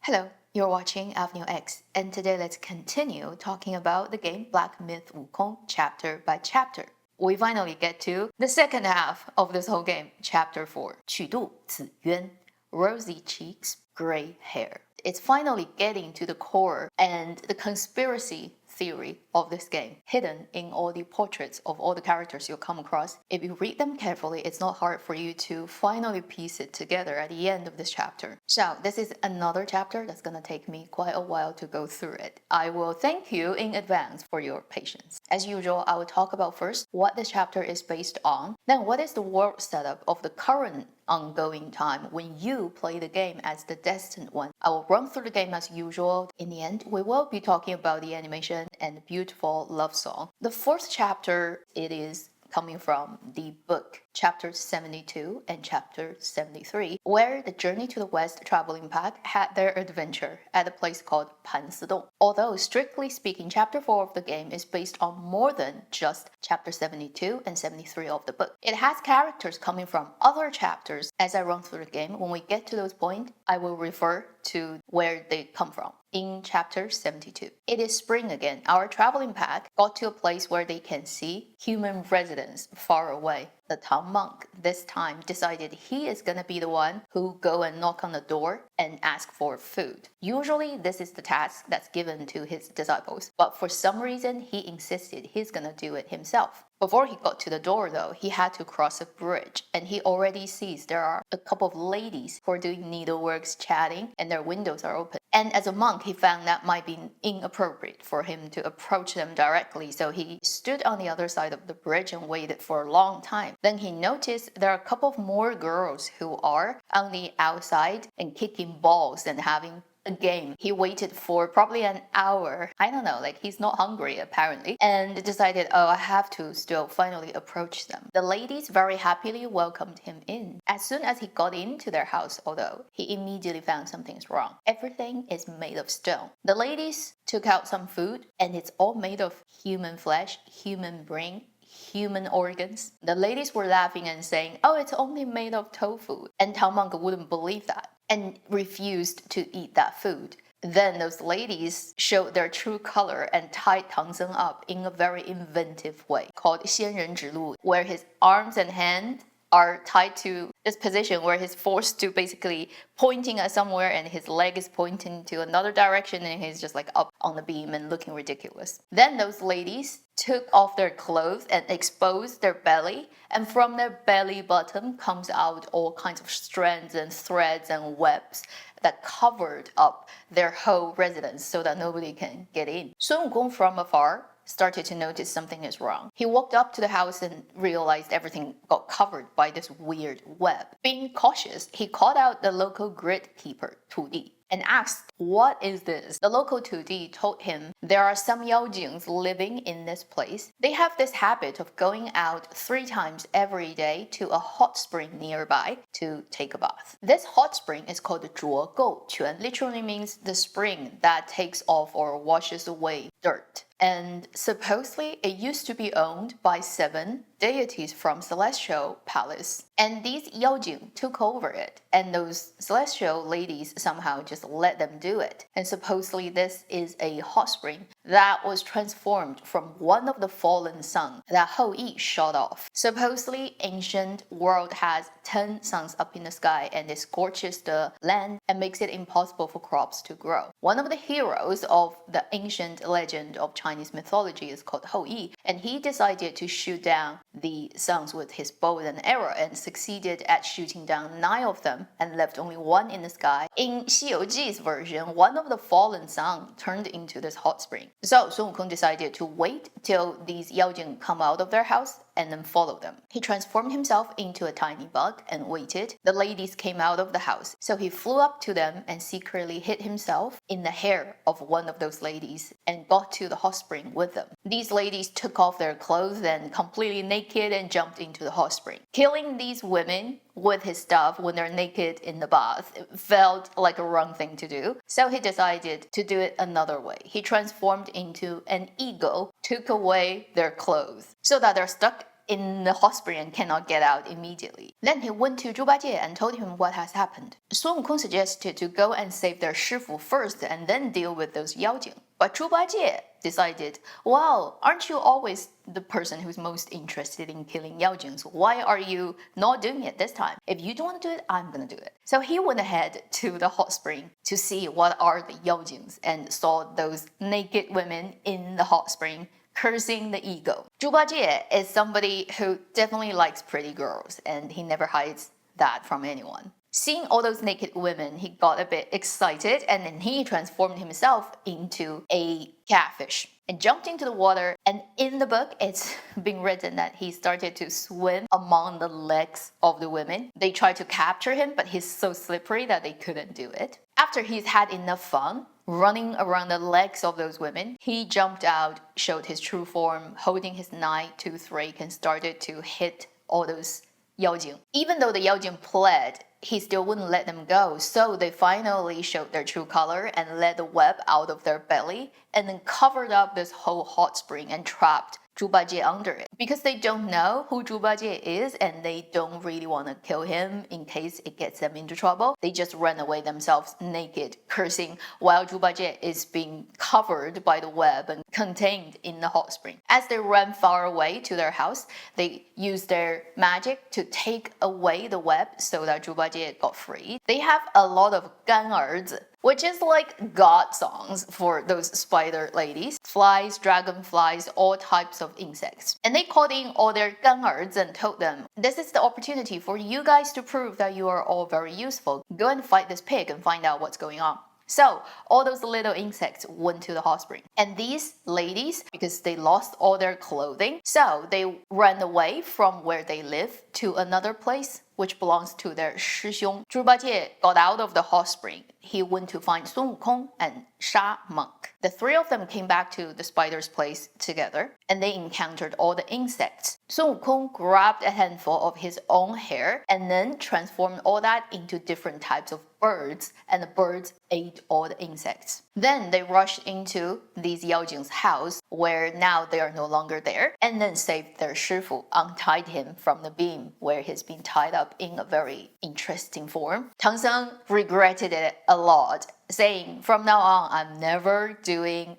Hello, you're watching Avenue X, and today let's continue talking about the game Black Myth Wukong chapter by chapter. We finally get to the second half of this whole game, chapter 4, 曲度紫渊, rosy cheeks, gray hair. It's finally getting to the core and the conspiracy theory of this game, hidden in all the portraits of all the characters you'll come across. If you read them carefully, it's not hard for you to finally piece it together at the end of this chapter. So this is another chapter that's gonna take me quite a while to go through it. I will thank you in advance for your patience. As usual, I will talk about first what this chapter is based on, then what is the world setup of the current ongoing time when you play the game as the destined one. I will run through the game as usual. In the end, we will be talking about the animation and the beautiful love song. The fourth chapter, it is coming from the book, chapter 72 and chapter 73, where the Journey to the West traveling pack had their adventure at a place called Pansidong. Although, strictly speaking, chapter 4 of the game is based on more than just chapter 72 and 73 of the book. It has characters coming from other chapters. As I run through the game, when we get to those points, I will refer to where they come from. In chapter 72. It is spring again. Our traveling pack got to a place where they can see human residents far away. The Tang monk this time decided he is gonna be the one who go and knock on the door and ask for food. Usually this is the task that's given to his disciples, but for some reason he insisted he's gonna do it himself. Before he got to the door though, he had to cross a bridge, and he already sees there are a couple of ladies who are doing needleworks chatting and their windows are open. And as a monk, he found that might be inappropriate for him to approach them directly, so he stood on the other side of the bridge and waited for a long time. Then he noticed there are a couple of more girls who are on the outside and kicking balls and having a game. He waited for probably an hour. I don't know, like he's not hungry apparently, and decided, oh, I have to still finally approach them. The ladies very happily welcomed him in. As soon as he got into their house, although, he immediately found something's wrong. Everything is made of stone. The ladies took out some food, and it's all made of human flesh, human brain, human organs. The ladies were laughing and saying, oh, it's only made of tofu. And Tang monk wouldn't believe that and refused to eat that food. Then those ladies showed their true color and tied Tang Zeng up in a very inventive way called 仙人指路, where his arms and hands are tied to this position where he's forced to basically pointing at somewhere and his leg is pointing to another direction and he's just like up on the beam and looking ridiculous. Then those ladies took off their clothes and exposed their belly, and from their belly button comes out all kinds of strands and threads and webs that covered up their whole residence so that nobody can get in. Sun Wukong from afar started to notice something is wrong. He walked up to the house and realized everything got covered by this weird web. Being cautious, he called out the local grid keeper, Tu Di, and asked, what is this? The local Tu Di told him there are some yaojings living in this place. They have this habit of going out 3 times every day to a hot spring nearby to take a bath. This hot spring is called the Zhuo Gou Quan, literally means the spring that takes off or washes away dirt. And supposedly it used to be owned by 7 deities from Celestial Palace. And these Yaojing took over it, and those celestial ladies somehow just let them do it. And supposedly this is a hot spring that was transformed from one of the fallen suns that Hou Yi shot off. Supposedly ancient world has 10 suns up in the sky, and it scorches the land and makes it impossible for crops to grow. One of the heroes of the ancient legend of Chinese mythology is called Hou Yi, and he decided to shoot down the suns with his bow and arrow and succeeded at shooting down 9 of them and left only 1 in the sky. In Xi You Ji's version, one of the fallen suns turned into this hot spring. So Sun Wukong decided to wait till these Yaojing come out of their house and then follow them. He transformed himself into a tiny bug and waited. The ladies came out of the house, so he flew up to them and secretly hid himself in the hair of one of those ladies and got to the hot spring with them. These ladies took off their clothes and completely naked and jumped into the hot spring. Killing these women with his stuff when they're naked in the bath felt like a wrong thing to do, so he decided to do it another way. He transformed into an eagle, took away their clothes so that they're stuck in the hot spring and cannot get out immediately. Then he went to Zhu Bajie and told him what has happened. Sun Wukong suggested to go and save their shifu first and then deal with those Yaojing. But Zhu Bajie decided, well, aren't you always the person who's most interested in killing Yaojings? Why are you not doing it this time? If you don't want to do it, I'm going to do it. So he went ahead to the hot spring to see what are the Yaojings and saw those naked women in the hot spring cursing the ego. Zhu Bajie is somebody who definitely likes pretty girls, and he never hides that from anyone. Seeing all those naked women, he got a bit excited, and then he transformed himself into a catfish and jumped into the water. And in the book, it's been written that he started to swim among the legs of the women. They tried to capture him, but he's so slippery that they couldn't do it. After he's had enough fun running around the legs of those women, he jumped out, showed his true form, holding his nine-tooth rake, and started to hit all those Yaojing. Even though the Yaojing pled, he still wouldn't let them go, so they finally showed their true color and let the web out of their belly and then covered up this whole hot spring and trapped Zhu Bajie under it. Because they don't know who Zhu Bajie is and they don't really want to kill him in case it gets them into trouble, they just run away themselves naked, cursing, while Zhu Bajie is being covered by the web and contained in the hot spring. As they ran far away to their house, they used their magic to take away the web so that Zhu Bajie got free. They have a lot of gan'erzi, which is like god songs for those spider ladies. Flies, dragonflies, all types of insects. And they called in all their gan'erzi and told them, this is the opportunity for you guys to prove that you are all very useful. Go and fight this pig and find out what's going on. So all those little insects went to the hot spring. And these ladies, because they lost all their clothing, so they ran away from where they live to another place which belongs to their Shixiong. Zhu Bajie got out of the hot spring. He went to find Sun Wukong and Sha Monk. The three of them came back to the spider's place together, and they encountered all the insects. Sun Wukong grabbed a handful of his own hair and then transformed all that into different types of birds, and the birds ate all the insects. Then they rushed into these Yaojing's house, where now they are no longer there, and then saved their shifu, untied him from the beam where he's been tied up in a very interesting form. Tang Seng regretted it a lot, saying, from now on, I'm never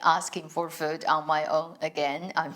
asking for food on my own again. I'm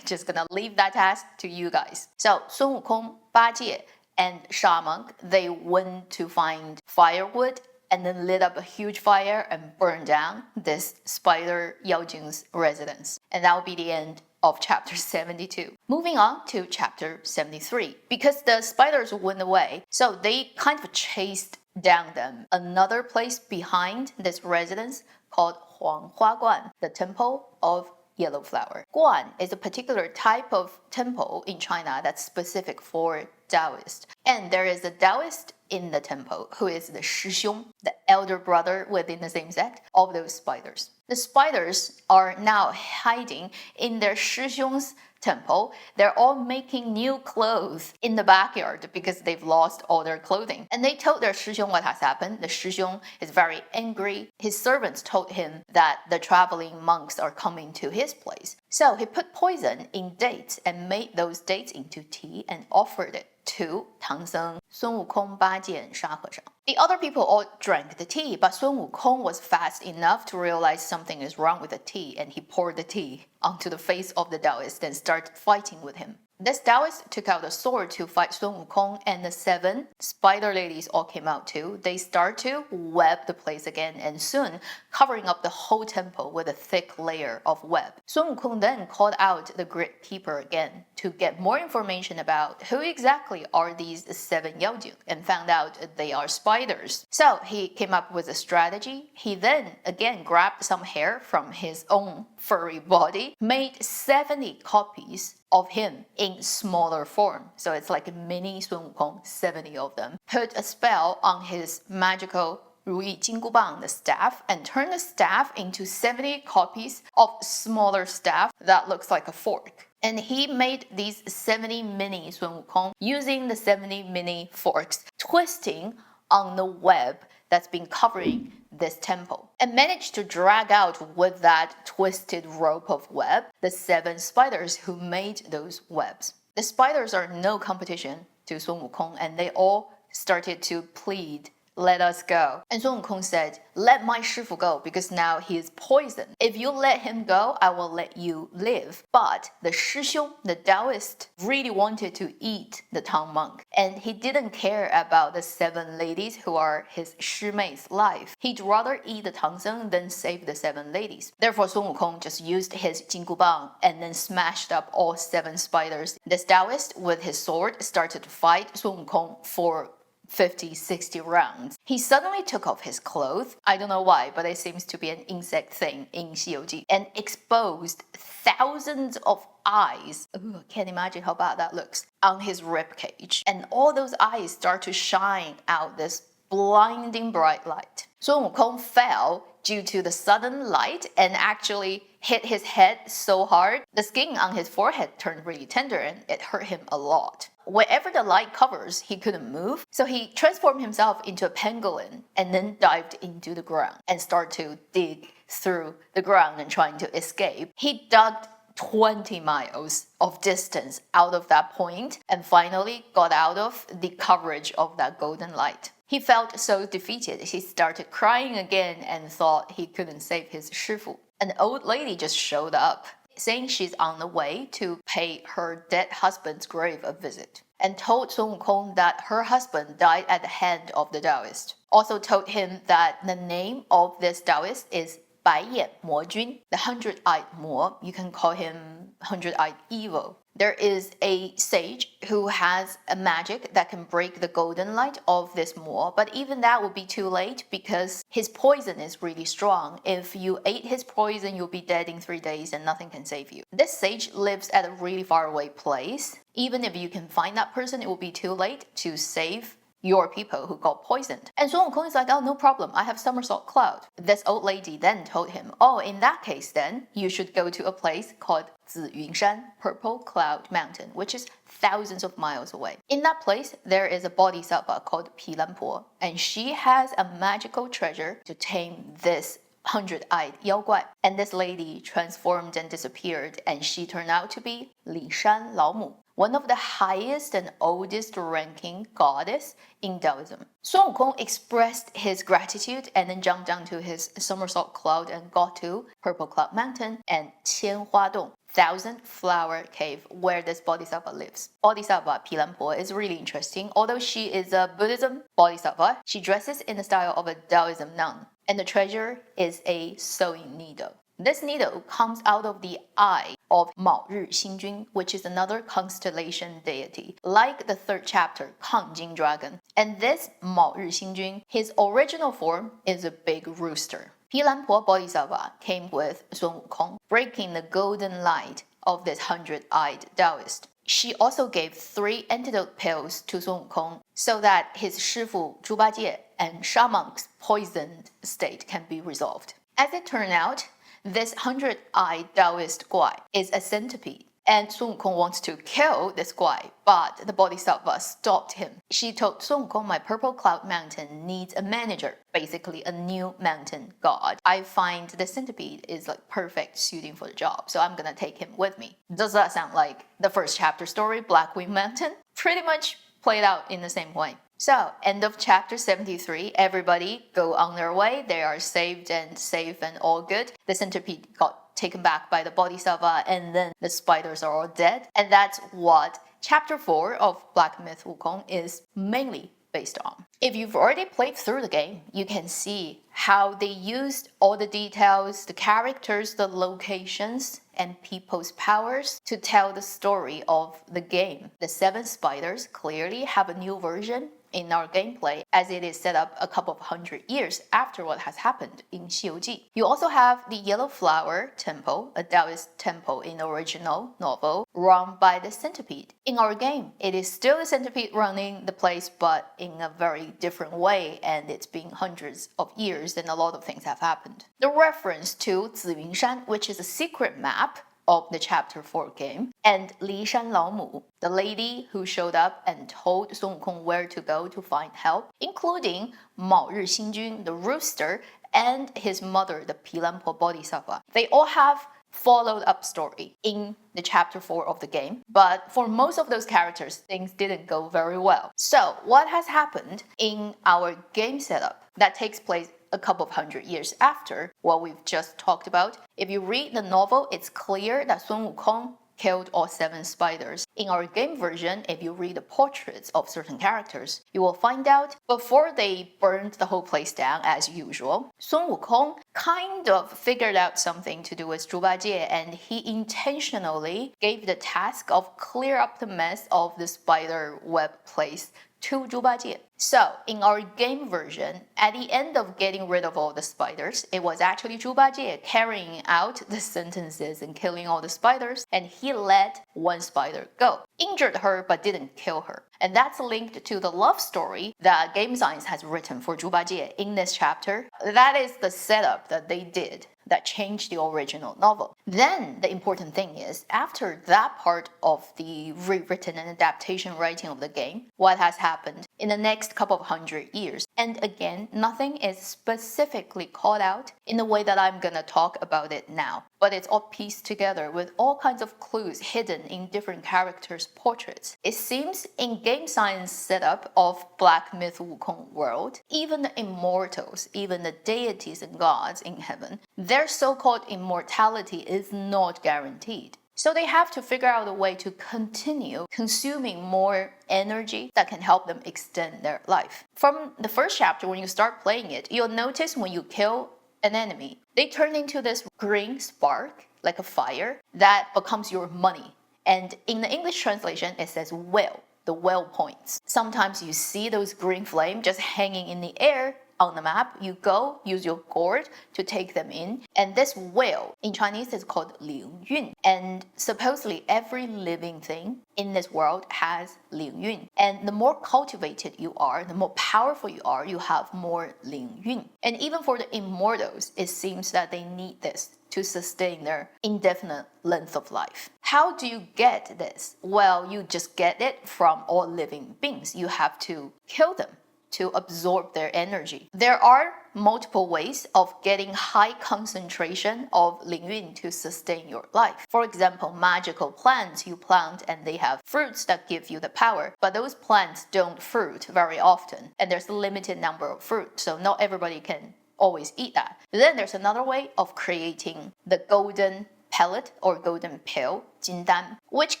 just gonna leave that task to you guys. So Sun Wukong, Bajie, and Sha Monk, they went to find firewood and then lit up a huge fire and burned down this spider Yaojing's residence. And that will be the end of chapter 72. Moving on to chapter 73. Because the spiders went away, so they kind of chased down them another place behind this residence called Huanghua Guan, the temple of yellow flower. Guan is a particular type of temple in China that's specific for Daoist. And there is a Daoist in the temple who is the Shixiong, the elder brother within the same sect of those spiders. The spiders are now hiding in their Shixiong's temple. They're all making new clothes in the backyard because they've lost all their clothing. And they told their Shixiong what has happened. The Shixiong is very angry. His servants told him that the traveling monks are coming to his place. So he put poison in dates and made those dates into tea and offered it to Tang Seng, Sun Wukong, Bajie, and Sha He. The other people all drank the tea, but Sun Wukong was fast enough to realize something is wrong with the tea, and he poured the tea onto the face of the Daoist and started fighting with him. This Daoist took out a sword to fight Sun Wukong, and the 7 spider ladies all came out too. They start to web the place again, and soon covering up the whole temple with a thick layer of web. Sun Wukong then called out the Great Keeper again to get more information about who exactly are these 7 Yaojing, and found out they are spiders. So he came up with a strategy. He then again grabbed some hair from his own furry body, made 70 copies of him in smaller form. So it's like a mini Sun Wukong, 70 of them. Put a spell on his magical Ruyi Jinggu Bang, the staff, and turn the staff into 70 copies of smaller staff that looks like a fork. And he made these 70 mini Sun Wukong using the 70 mini forks, twisting on the web that's been covering this temple, and managed to drag out with that twisted rope of web the 7 spiders who made those webs. The spiders are no competition to Sun Wukong, and they all started to plead, let us go. And Sun Wukong said, let my shifu go, because now he is poisoned. If you let him go, I will let you live. But the Shixiong, the Daoist, really wanted to eat the Tang monk, and he didn't care about the 7 ladies who are his Shimei's life. He'd rather eat the Tangzheng than save the 7 ladies. Therefore, Sun Wukong just used his Jingubang and then smashed up all 7 spiders. This Daoist, with his sword, started to fight Sun Wukong for 50, 60 rounds. He suddenly took off his clothes, I don't know why, but it seems to be an insect thing in 西游记, and exposed thousands of eyes. Ooh, can't imagine how bad that looks, on his ribcage. And all those eyes start to shine out this blinding bright light. Sun Wukong fell due to the sudden light and actually hit his head so hard, the skin on his forehead turned really tender and it hurt him a lot. Wherever the light covers, he couldn't move, so he transformed himself into a pangolin and then dived into the ground and started to dig through the ground and trying to escape. He dug 20 miles of distance out of that point and finally got out of the coverage of that golden light. He felt so defeated, he started crying again and thought he couldn't save his shifu. An old lady just showed up, saying she's on the way to pay her dead husband's grave a visit, and told Sun Wukong that her husband died at the hand of the Daoist. Also told him that the name of this Daoist is Bajie Jun, the 100-eyed Mo. You can call him 100-eyed evil. There is a sage who has a magic that can break the golden light of this Mo, but even that would be too late because his poison is really strong. If you ate his poison, you'll be dead in 3 days and nothing can save you. This sage lives at a really far away place. Even if you can find that person, it will be too late to save your people who got poisoned. And Sun Wukong is like, oh, no problem, I have somersault cloud. This old lady then told him, oh, in that case then, you should go to a place called Ziyunshan, Purple Cloud Mountain, which is thousands of miles away. In that place, there is a bodhisattva called Pilanpo, and she has a magical treasure to tame this 100-eyed Yao Guai. And this lady transformed and disappeared, and she turned out to be Lishan Laomu, one of the highest and oldest ranking goddess in Taoism. Sun Wukong expressed his gratitude and then jumped down to his somersault cloud and got to Purple Cloud Mountain and Qianhua Dong, 1,000 Flower Cave, where this bodhisattva lives. Bodhisattva Pilanpo is really interesting. Although she is a Buddhism bodhisattva, she dresses in the style of a Taoism nun, and the treasure is a sewing needle. This needle comes out of the eye of Mao Ri Xinjun, which is another constellation deity, like the 3rd chapter, Kangjing Dragon. And this Mao Ri Xinjun, his original form is a big rooster. Pilanpo Bodhisattva came with Sun Wukong, breaking the golden light of this 100-eyed Daoist. She also gave 3 antidote pills to Sun Wukong so that his shifu Zhu Bajie and Sha Monk's poisoned state can be resolved. As it turned out, this 100-eyed Daoist Guai is a centipede, and Sun Wukong wants to kill this Guai, but the Bodhisattva stopped him. She told Sun Wukong, my Purple Cloud Mountain needs a manager, basically a new mountain god. I find the centipede is like perfect suiting for the job, so I'm gonna take him with me. Does that sound like the 1st chapter story, Black Wing Mountain? Pretty much played out in the same way. So, end of chapter 73, everybody go on their way. They are saved and safe and all good. The centipede got taken back by the Bodhisattva, and then the spiders are all dead. And that's what chapter 4 of Black Myth Wukong is mainly based on. If you've already played through the game, you can see how they used all the details, the characters, the locations, and people's powers to tell the story of the game. The 7 spiders clearly have a new version in our gameplay, as it is set up a couple of 100 years after what has happened in 西游记. You also have the Yellow Flower Temple, a Daoist temple in the original novel, run by the centipede. In our game, it is still the centipede running the place, but in a very different way, and it's been hundreds of years and a lot of things have happened. The reference to Ziyunshan, which is a secret map of the chapter 4 game, and Lishan Laomu, the lady who showed up and told Sun Wukong where to go to find help, including Mao Ri Xinjun, the rooster, and his mother, the Pilanpo Bodhisattva. They all have followed up story in the chapter 4 of the game. But for most of those characters, things didn't go very well. So what has happened in our game setup that takes place a couple of hundred years after what we've just talked about? If you read the novel, it's clear that Sun Wukong killed all 7 spiders. In our game version, if you read the portraits of certain characters, you will find out before they burned the whole place down as usual, Sun Wukong kind of figured out something to do with Zhu Bajie, and he intentionally gave the task of clear up the mess of the spider web place to Zhu Bajie. So, in our game version, at the end of getting rid of all the spiders, it was actually Zhu Bajie carrying out the sentences and killing all the spiders, and he let one spider go. Injured her, but didn't kill her. And that's linked to the love story that Game Science has written for Zhu Bajie in this chapter. That is the setup that they did that changed the original novel. Then, the important thing is, after that part of the rewritten and adaptation writing of the game, what has happened in the next couple of hundred years? And again, nothing is specifically called out in the way that I'm gonna talk about it now. But it's all pieced together with all kinds of clues hidden in different characters' portraits. It seems in Game Science setup of Black Myth Wukong world, even the immortals, even the deities and gods in heaven, their so-called immortality is not guaranteed. So they have to figure out a way to continue consuming more energy that can help them extend their life. From the first chapter, when you start playing it, you'll notice when you kill an enemy, they turn into this green spark, like a fire, that becomes your money. And in the English translation, it says whale, the whale points. Sometimes you see those green flame just hanging in the air on the map. You go, use your gourd to take them in. And this whale, in Chinese, is called Ling Yun. And supposedly every living thing in this world has Ling Yun. And the more cultivated you are, the more powerful you are, you have more Ling Yun. And even for the immortals, it seems that they need this to sustain their indefinite length of life. How do you get this? Well, you just get it from all living beings. You have to kill them to absorb their energy. There are multiple ways of getting high concentration of Ling Yun to sustain your life. For example, magical plants you plant and they have fruits that give you the power, but those plants don't fruit very often, and there's a limited number of fruit, so not everybody can always eat that. Then there's another way of creating the golden pellet or golden pill, jindan, which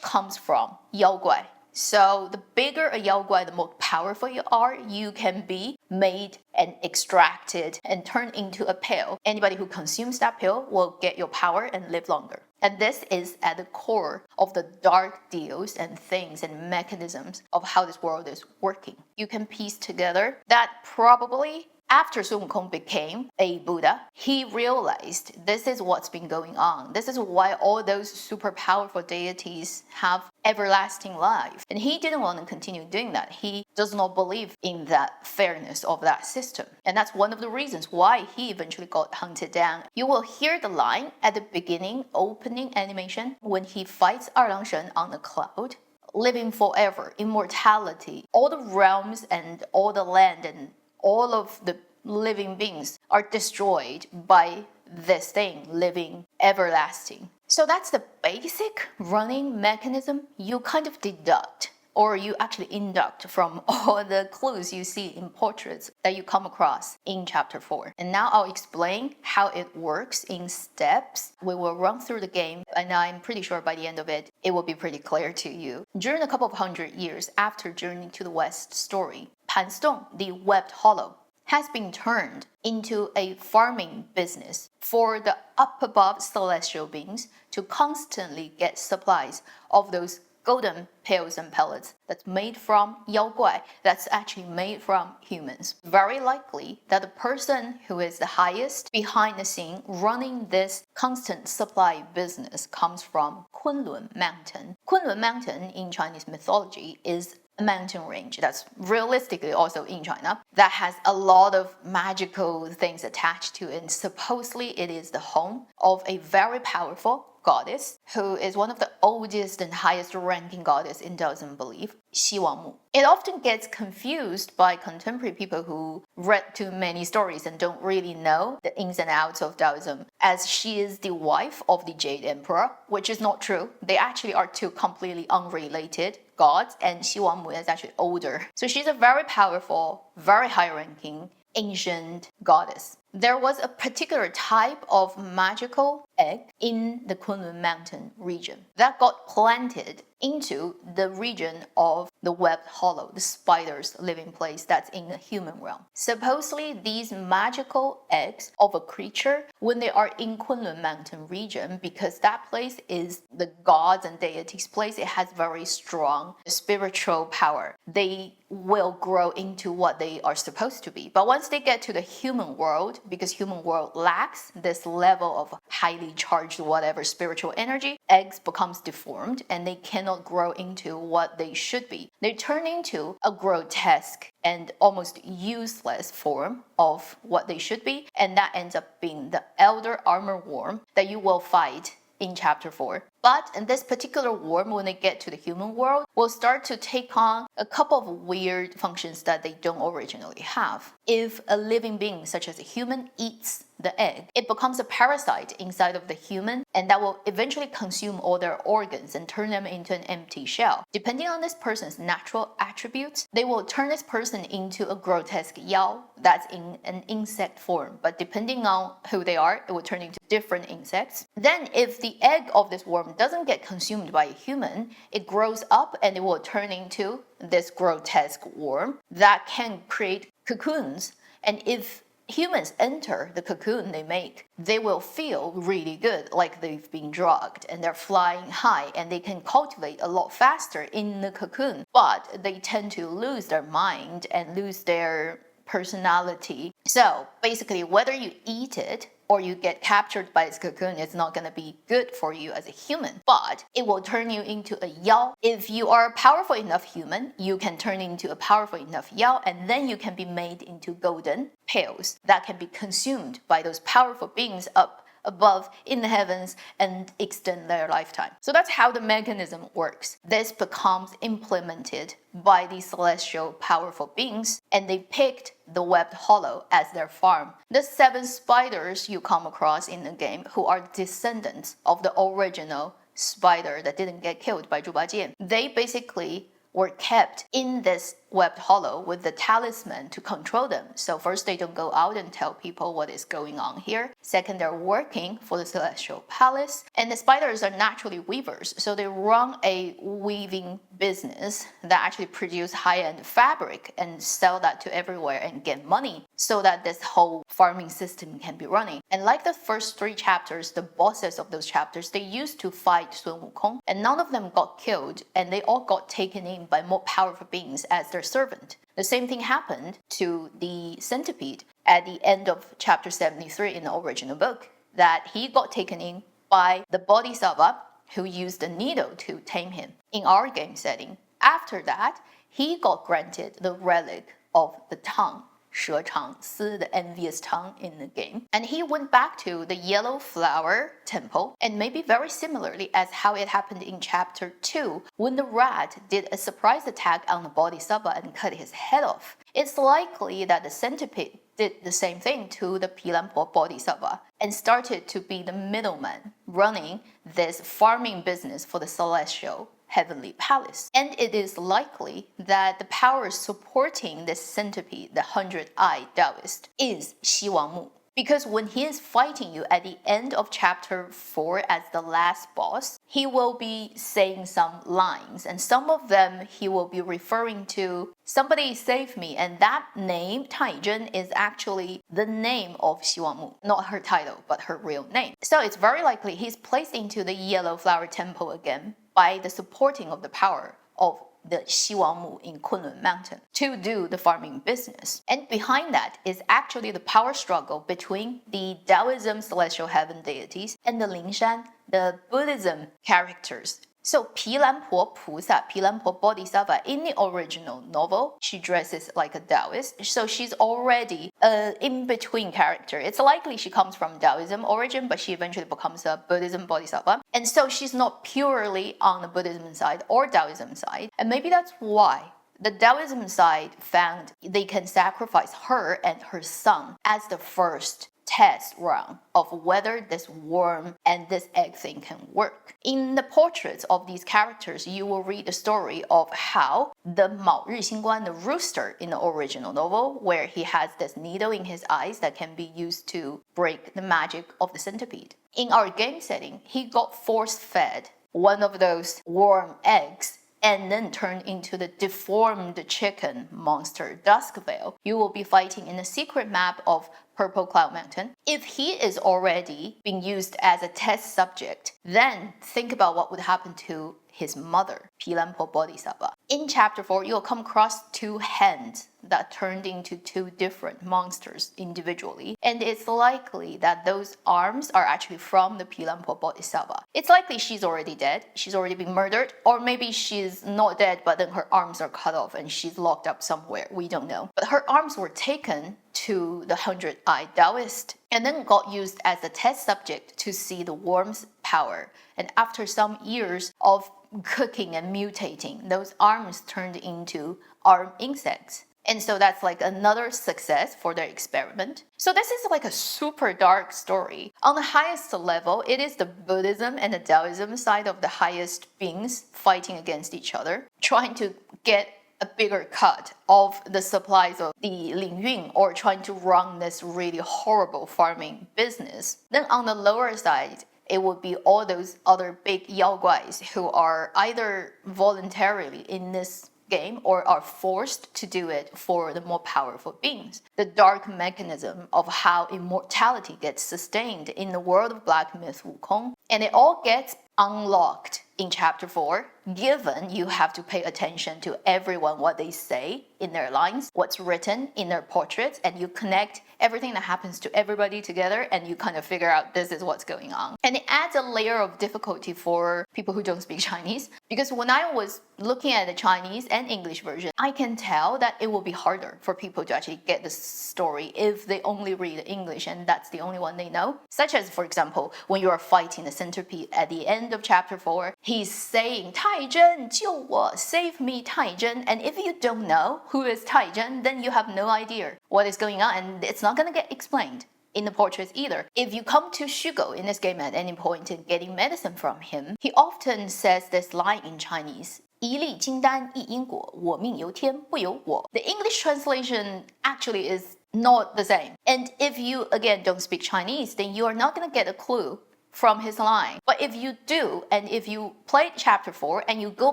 comes from Yao Guai. So the bigger a Yao Guai, the more powerful you are, you can be made and extracted and turned into a pill. Anybody who consumes that pill will get your power and live longer. And this is at the core of the dark deals and things and mechanisms of how this world is working. You can piece together that probably after Sun Wukong became a Buddha, he realized this is what's been going on. This is why all those super powerful deities have everlasting life. And he didn't want to continue doing that. He does not believe in that fairness of that system. And that's one of the reasons why he eventually got hunted down. You will hear the line at the beginning, opening animation, when he fights Erlang on the cloud. Living forever, immortality, all the realms and all the land and all of the living beings are destroyed by this thing, living everlasting. So that's the basic running mechanism you kind of deduct, or you actually induct from all the clues you see in portraits that you come across in chapter 4. And now I'll explain how it works in steps. We will run through the game, and I'm pretty sure by the end of it, it will be pretty clear to you. During a couple of hundred years after Journey to the West story, Panstong, the webbed hollow, has been turned into a farming business for the up above celestial beings to constantly get supplies of those golden pills and pellets that's made from Yao Guai, that's actually made from humans. Very likely that the person who is the highest behind the scene running this constant supply business comes from Kunlun Mountain. Kunlun Mountain in Chinese mythology is a mountain range that's realistically also in China that has a lot of magical things attached to it. And supposedly it is the home of a very powerful goddess, who is one of the oldest and highest ranking goddess in Daoism belief, Xi Wang Mu. It often gets confused by contemporary people who read too many stories and don't really know the ins and outs of Daoism, as she is the wife of the Jade Emperor, which is not true. They actually are two completely unrelated gods, and Xi Wang Mu is actually older. So she's a very powerful, very high-ranking ancient goddess. There was a particular type of magical egg in the Kunlun Mountain region that got planted into the region of the webbed hollow, the spider's living place that's in the human realm. Supposedly, these magical eggs of a creature, when they are in Kunlun Mountain region, because that place is the gods and deities place, it has very strong spiritual power. They will grow into what they are supposed to be. But once they get to the human world, because human world lacks this level of highly charged whatever spiritual energy, eggs becomes deformed and they cannot grow into what they should be. They turn into a grotesque and almost useless form of what they should be, and that ends up being the elder armor worm that you will fight in chapter 4. But in this particular worm, when they get to the human world, will start to take on a couple of weird functions that they don't originally have. If a living being such as a human eats the egg, it becomes a parasite inside of the human, and that will eventually consume all their organs and turn them into an empty shell. Depending on this person's natural attributes, they will turn this person into a grotesque yao that's in an insect form. But depending on who they are, it will turn into different insects. Then if the egg of this worm doesn't get consumed by a human, it grows up and it will turn into this grotesque worm that can create cocoons. And if humans enter the cocoon they make, they will feel really good, like they've been drugged, and they're flying high, and they can cultivate a lot faster in the cocoon. But they tend to lose their mind and lose their personality. So basically, whether you eat it or you get captured by its cocoon, it's not going to be good for you as a human, but it will turn you into a yao. If you are a powerful enough human, you can turn into a powerful enough yao, and then you can be made into golden pills that can be consumed by those powerful beings up above in the heavens and extend their lifetime. So that's how the mechanism works. This becomes implemented by these celestial powerful beings, and they picked the webbed hollow as their farm. The 7 spiders you come across in the game, who are descendants of the original spider that didn't get killed by Bajie, they basically were kept in this webbed hollow with the talisman to control them. So first, they don't go out and tell people what is going on here. Second, they're working for the celestial palace. And the spiders are naturally weavers, so they run a weaving business that actually produce high-end fabric and sell that to everywhere and get money so that this whole farming system can be running. And like the first 3 chapters, the bosses of those chapters, they used to fight Sun Wukong, and none of them got killed, and they all got taken in by more powerful beings as their servant. The same thing happened to the centipede at the end of chapter 73 in the original book, that he got taken in by the Bodhisattva who used the needle to tame him. In our game setting, after that, he got granted the relic of the tongue, 蛇肠, the envious tongue in the game. And he went back to the Yellow Flower Temple, and maybe very similarly as how it happened in chapter 2, when the rat did a surprise attack on the Bodhisattva and cut his head off. It's likely that the centipede did the same thing to the Pilampo Bodhisattva and started to be the middleman running this farming business for the celestial heavenly palace. And it is likely that the power supporting this centipede, the 100 Eye Daoist, is Xi Wang Mu. Because when he is fighting you at the end of chapter 4 as the last boss, he will be saying some lines, and some of them he will be referring to, somebody save me, and that name, Tai Zhen, is actually the name of Xi Wang Mu, not her title, but her real name. So it's very likely he's placed into the Yellow Flower Temple again by the supporting of the power of the Xi Wang Mu in Kunlun Mountain to do the farming business. And behind that is actually the power struggle between the Daoism celestial heaven deities and the Lingshan, the Buddhism characters. So 毗蓝婆菩萨, 毗蓝婆 Bodhisattva, in the original novel, she dresses like a Daoist. So she's already an in-between character. It's likely she comes from Daoism origin, but she eventually becomes a Buddhism Bodhisattva. And so she's not purely on the Buddhism side or Daoism side. And maybe that's why the Daoism side found they can sacrifice her and her son as the first test run of whether this worm and this egg thing can work. In the portraits of these characters, you will read the story of how the Mao Ri Xingguan, the rooster in the original novel, where he has this needle in his eyes that can be used to break the magic of the centipede. In our game setting, he got force-fed one of those worm eggs and then turn into the deformed chicken monster Duskveil. You will be fighting in a secret map of Purple Cloud Mountain. If he is already being used as a test subject, then think about what would happen to his mother, 毗蓝婆 Bodhisattva. In chapter 4, you'll come across two hens that turned into two different monsters individually, and it's likely that those arms are actually from the 毗蓝婆 Bodhisattva. It's likely she's already dead, she's already been murdered, or maybe she's not dead but then her arms are cut off and she's locked up somewhere, we don't know. But her arms were taken to the Hundred Eye Daoist and then got used as a test subject to see the worm's power. And after some years of cooking and mutating, those arms turned into arm insects. And so that's like another success for their experiment. So this is like a super dark story. On the highest level, it is the Buddhism and the Daoism side of the highest beings fighting against each other, trying to get a bigger cut of the supplies of the Lingyun, or trying to run this really horrible farming business. Then on the lower side, it would be all those other big Yao Guais who are either voluntarily in this game or are forced to do it for the more powerful beings. The dark mechanism of how immortality gets sustained in the world of black myth Wukong. And it all gets unlocked in chapter 4, given you have to pay attention to everyone, what they say in their lines, what's written in their portraits, and you connect everything that happens to everybody together and you kind of figure out this is what's going on. And it adds a layer of difficulty for people who don't speak Chinese, because when I was looking at the Chinese and English version, I can tell that it will be harder for people to actually get the story if they only read English and that's the only one they know. Such as, for example, when you are fighting the centipede at the end of chapter 4, he's saying, 太真, 救我, save me, 太真. And if you don't know who is 太真, then you have no idea what is going on, and it's not going to get explained in the portraits either. If you come to Shugo in this game at any point and getting medicine from him, he often says this line in Chinese, 一粒金丹一因果, 我命由天不由我. The English translation actually is not the same. And if you, again, don't speak Chinese, then you are not going to get a clue from his line. But if you do, and if you play chapter 4 and you go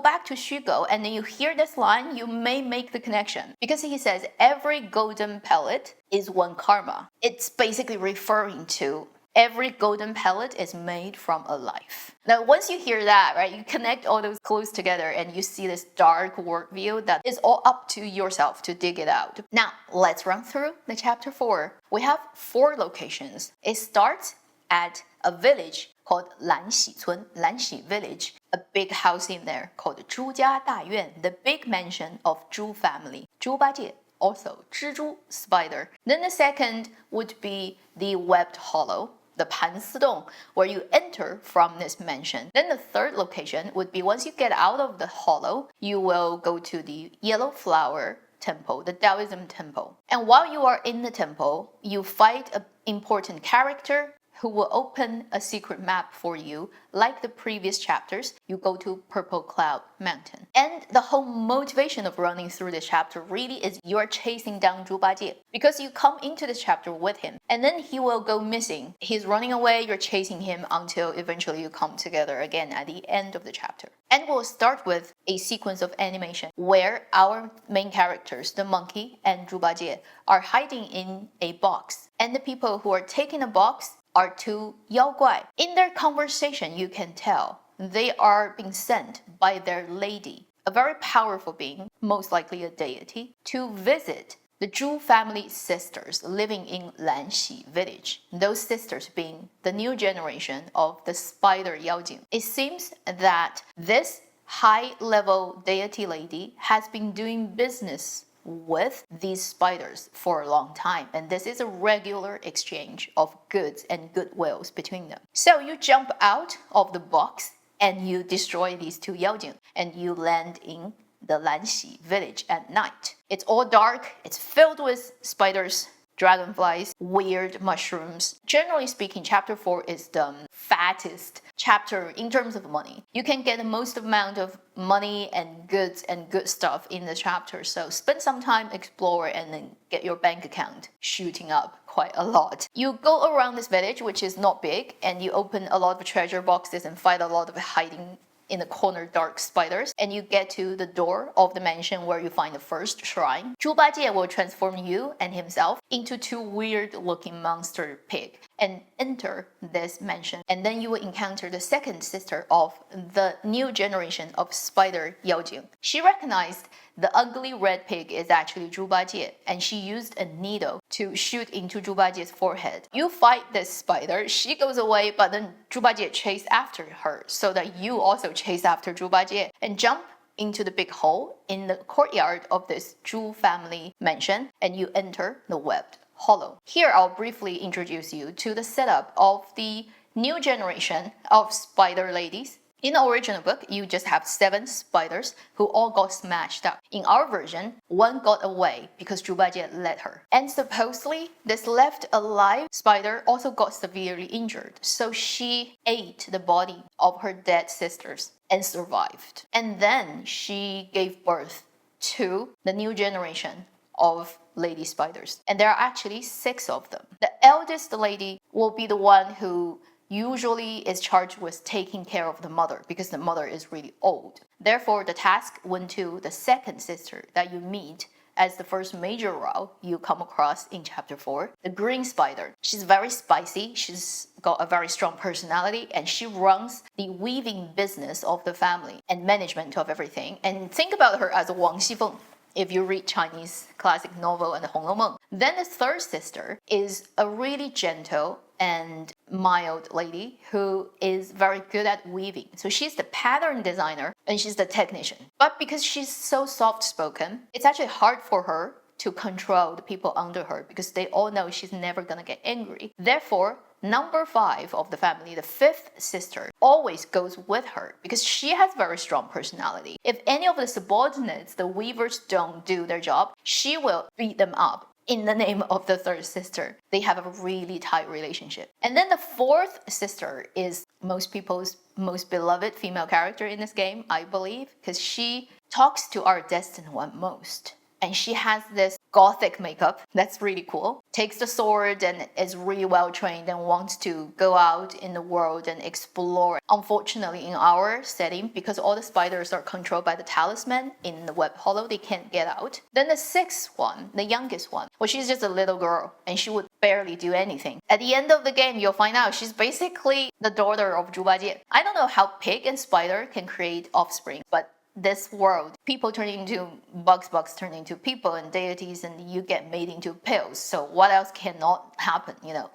back to Shugo and then you hear this line, you may make the connection. Because he says every golden pellet is one karma. It's basically referring to every golden pellet is made from a life. Now, once you hear that, right, you connect all those clues together and you see this dark worldview that is all up to yourself to dig it out. Now, let's run through the chapter 4. We have 4 locations. It starts at a village called Lanxi Cun, Lanxi Village, a big house in there called 朱家大院, the big mansion of Zhu family, 猪八戒, also 蜘蛛, spider. Then the second would be the webbed hollow, the 盘丝洞, where you enter from this mansion. Then the third location would be once you get out of the hollow, you will go to the yellow flower temple, the Daoism temple. And while you are in the temple, you fight an important character who will open a secret map for you. Like the previous chapters, you go to Purple Cloud Mountain. And the whole motivation of running through this chapter really is you're chasing down Zhu Bajie, because you come into this chapter with him and then he will go missing. He's running away, you're chasing him until eventually you come together again at the end of the chapter. And we'll start with a sequence of animation where our main characters, the monkey and Zhu Bajie, are hiding in a box. And the people who are taking the box are 2 Yao Guai. In their conversation, you can tell they are being sent by their lady, a very powerful being, most likely a deity, to visit the Zhu family sisters living in Lanxi village, those sisters being the new generation of the spider Yaojing. It seems that this high-level deity lady has been doing business with these spiders for a long time, and this is a regular exchange of goods and goodwills between them. So you jump out of the box and you destroy these two Yaojing, and you land in the Lanxi village at night. It's all dark, it's filled with spiders, dragonflies, weird mushrooms. Generally speaking, chapter 4 is the fattest chapter in terms of money. You can get the most amount of money and goods and good stuff in the chapter, so spend some time explore and then get your bank account shooting up quite a lot. You go around this village, which is not big, and you open a lot of treasure boxes and fight a lot of hiding in the corner dark spiders, and you get to the door of the mansion where you find the first shrine. Zhu Bajie will transform you and himself into two weird looking monster pig and enter this mansion, and then you will encounter the second sister of the new generation of spider Yaojing. She recognized the ugly red pig is actually Zhu Bajie, and she used a needle to shoot into Zhu Bajie's forehead. You fight this spider, she goes away, but then Zhu Bajie chase after her, so that you also chase after Zhu Bajie and jump into the big hole in the courtyard of this Zhu family mansion, and you enter the webbed hollow. Here I'll briefly introduce you to the setup of the new generation of spider ladies. In the original book, you just have 7 spiders who all got smashed up. In our version, one got away because Zhu Bajie let her. And supposedly, this left alive spider also got severely injured, so she ate the body of her dead sisters and survived. And then she gave birth to the new generation of lady spiders. And there are actually 6 of them. The eldest lady will be the one who usually is charged with taking care of the mother because the mother is really old. Therefore, the task went to the second sister that you meet as the first major row you come across in chapter 4, the green spider. She's very spicy, she's got a very strong personality, and she runs the weaving business of the family and management of everything. And think about her as a Wang Xifeng if you read Chinese classic novel and the Hong Meng. Then the third sister is a really gentle and mild lady who is very good at weaving. So she's the pattern designer and she's the technician. But because she's so soft-spoken, it's actually hard for her to control the people under her because they all know she's never gonna get angry. Therefore, number 5 of the family, the 5th sister, always goes with her because she has very strong personality. If any of the subordinates, the weavers, don't do their job, she will beat them up in the name of the third sister. They have a really tight relationship. And then the 4th sister is most people's most beloved female character in this game, I believe, because she talks to our destined one most. And she has this gothic makeup that's really cool, takes the sword and is really well trained and wants to go out in the world and explore. Unfortunately, in our setting, because all the spiders are controlled by the talisman in the web hollow, they can't get out. Then the 6th one, the youngest one, well, she's just a little girl and she would barely do anything. At the end of the game, you'll find out she's basically the daughter of Zhu Bajie. I don't know how pig and spider can create offspring, but this world, people turn into bugs, bugs turn into people and deities, and you get made into pills. So what else cannot happen, you know?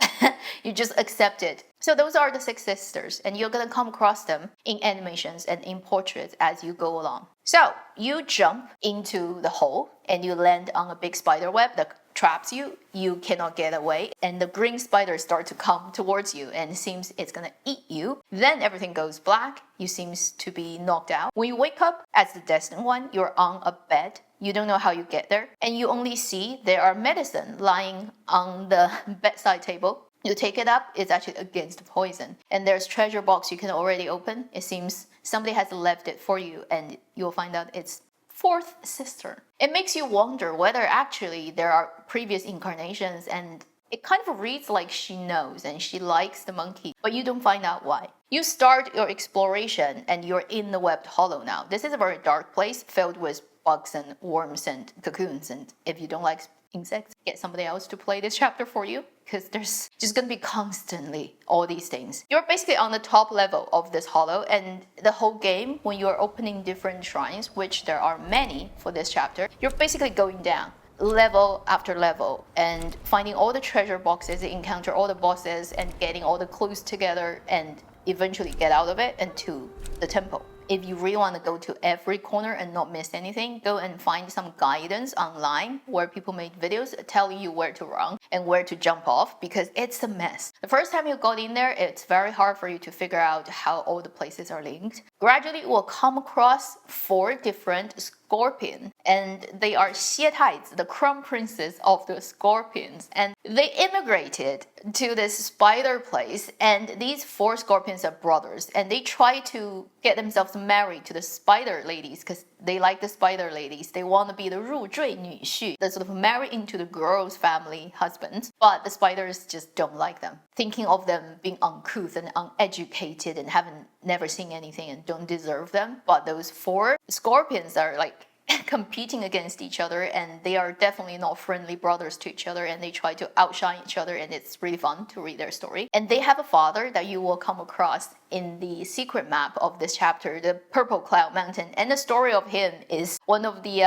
You just accept it. So those are the 6 sisters, and you're gonna come across them in animations and in portraits as you go along. So you jump into the hole and you land on a big spider web that traps you. You cannot get away, and the green spiders start to come towards you and it seems it's gonna eat you. Then everything goes black. You seems to be knocked out. When you wake up as the destined one, you're on a bed. You don't know how you get there, and you only see there are medicine lying on the bedside table. You take it up, it's actually against poison. And there's treasure box you can already open. It seems somebody has left it for you, and you'll find out it's 4th sister. It makes you wonder whether actually there are previous incarnations, and it kind of reads like she knows and she likes the monkey, but you don't find out why. You start your exploration and you're in the webbed hollow now. This is a very dark place filled with bugs and worms and cocoons, and if you don't like insects, get somebody else to play this chapter for you, because there's just gonna be constantly all these things. You're basically on the top level of this hollow, and the whole game, when you're opening different shrines, which there are many for this chapter, you're basically going down. level after level and finding all the treasure boxes, encounter all the bosses, and getting all the clues together and eventually get out of it and to the temple. If you really want to go to every corner and not miss anything, go and find some guidance online where people made videos telling you where to run and where to jump off, because it's a mess. The first time you got in there, it's very hard for you to figure out how all the places are linked. Gradually, you will come across 4 different scorpions, and they are Xietai's, the crown princes of the scorpions, and they immigrated to this spider place, and these 4 scorpions are brothers, and they try to get themselves married to the spider ladies because they like the spider ladies. They want to be the 入赘女婿, the sort of marry into the girl's family husbands, but the spiders just don't like them, thinking of them being uncouth and uneducated and haven't never seen anything and don't deserve them. But those 4 scorpions are like competing against each other, and they are definitely not friendly brothers to each other, and they try to outshine each other, and it's really fun to read their story. And they have a father that you will come across in the secret map of this chapter, the Purple Cloud Mountain, and the story of him is one of the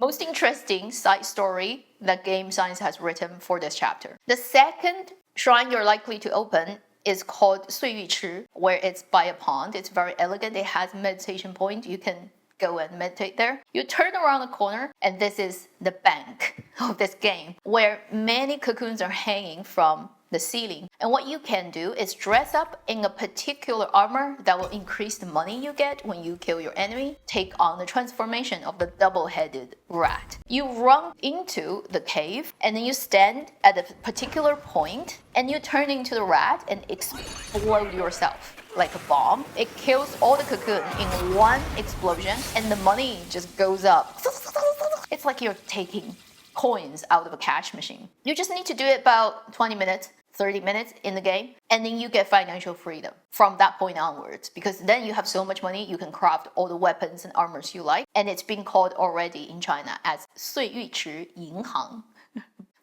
most interesting side story that Game Science has written for this chapter. The second shrine you're likely to open is called 岁玉池, where it's by a pond. It's very elegant. It has a meditation point. You can go and meditate there. You turn around the corner, and this is the bank of this game, where many cocoons are hanging from the ceiling. And what you can do is dress up in a particular armor that will increase the money you get when you kill your enemy, take on the transformation of the double-headed rat. You run into the cave, and then you stand at a particular point, and you turn into the rat and explode yourself like a bomb. It kills all the cocoon in one explosion, and the money just goes up. It's like you're taking coins out of a cash machine. You just need to do it about 20 minutes, 30 minutes in the game, and then you get financial freedom from that point onwards, because then you have so much money, you can craft all the weapons and armors you like, and it's been called already in China as 岁玉池银行.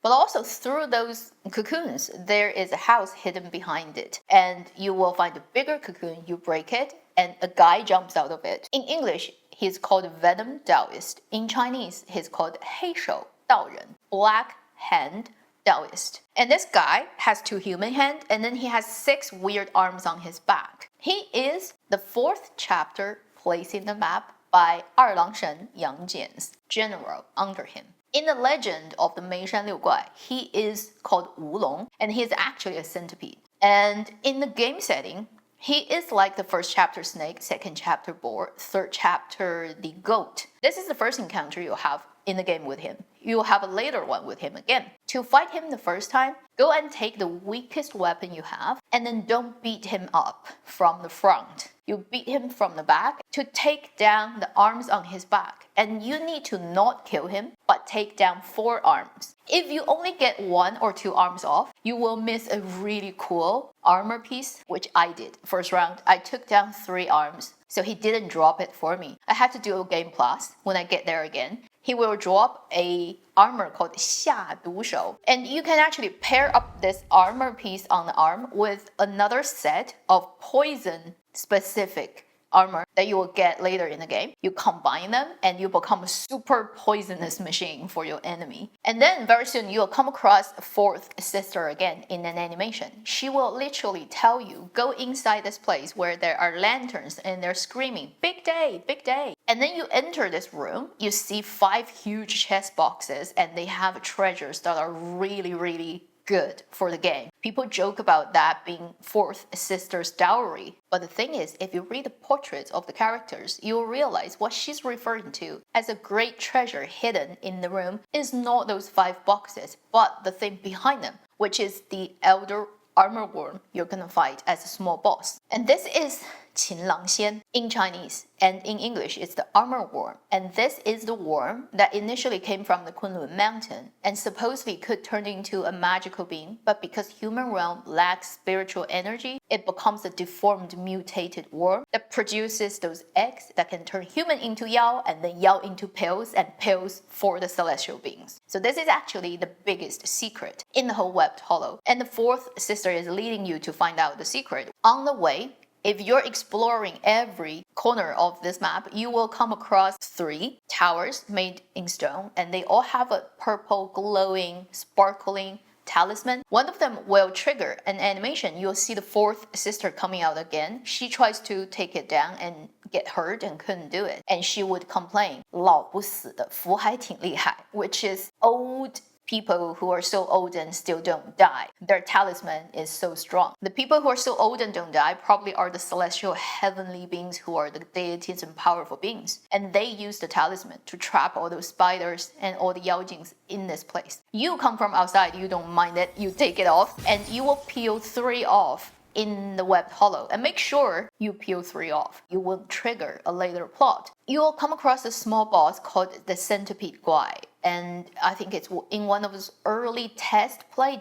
But also through those cocoons, there is a house hidden behind it, and you will find a bigger cocoon, you break it, and a guy jumps out of it. In English, he's called Venom Daoist. In Chinese, he's called 黑手道人, Black Hand Daoist. And this guy has 2 human hands, and then he has 6 weird arms on his back. He is the 4th chapter placed in the map by 二郎神杨戬's general under him. In the legend of the Meishan Liu Guai, he is called Wu Long, and he is actually a centipede. And in the game setting, he is like the 1st chapter snake, 2nd chapter boar, 3rd chapter the goat. This is the first encounter you'll have in the game with him. You'll have a later one with him again. To fight him the first time, go and take the weakest weapon you have, and then don't beat him up from the front. You beat him from the back to take down the arms on his back. And you need to not kill him, but take down 4 arms. If you only get 1 or 2 arms off, you will miss a really cool armor piece, which I did. First round, I took down 3 arms, so he didn't drop it for me. I had to do a game plus when I get there again. He will drop a armor called 下毒手, and you can actually pair up this armor piece on the arm with another set of poison specific armor that you will get later in the game. You combine them and you become a super poisonous machine for your enemy. And then very soon you'll come across a 4th sister again in an animation. She will literally tell you, go inside this place where there are lanterns and they're screaming, big day, big day. And then you enter this room, you see 5 huge chest boxes, and they have treasures that are really, really good for the game. People joke about that being 4th sister's dowry. But the thing is, if you read the portraits of the characters, you'll realize what she's referring to as a great treasure hidden in the room is not those 5 boxes, but the thing behind them, which is the elder armor worm you're gonna fight as a small boss. And this is 秦狼仙 in Chinese, and in English it's the armor worm. And this is the worm that initially came from the Kunlun mountain and supposedly could turn into a magical being, but because human realm lacks spiritual energy, it becomes a deformed, mutated worm that produces those eggs that can turn human into Yao, and then Yao into pills, and pills for the celestial beings. So this is actually the biggest secret in the whole webbed hollow. And the 4th sister is leading you to find out the secret. On the way, if you're exploring every corner of this map, you will come across 3 towers made in stone, and they all have a purple, glowing, sparkling talisman. One of them will trigger an animation. You'll see the 4th sister coming out again. She tries to take it down and get hurt and couldn't do it. And she would complain, 老不死的符还挺厉害, which is old people who are so old and still don't die. Their talisman is so strong. The people who are so old and don't die probably are the celestial heavenly beings who are the deities and powerful beings. And they use the talisman to trap all those spiders and all the yaojings in this place. You come from outside, you don't mind it, you take it off, and you will peel 3 off in the webbed hollow, and make sure you peel 3 off. You will trigger a later plot. You will come across a small boss called the Centipede Guai, and I think it's in one of those early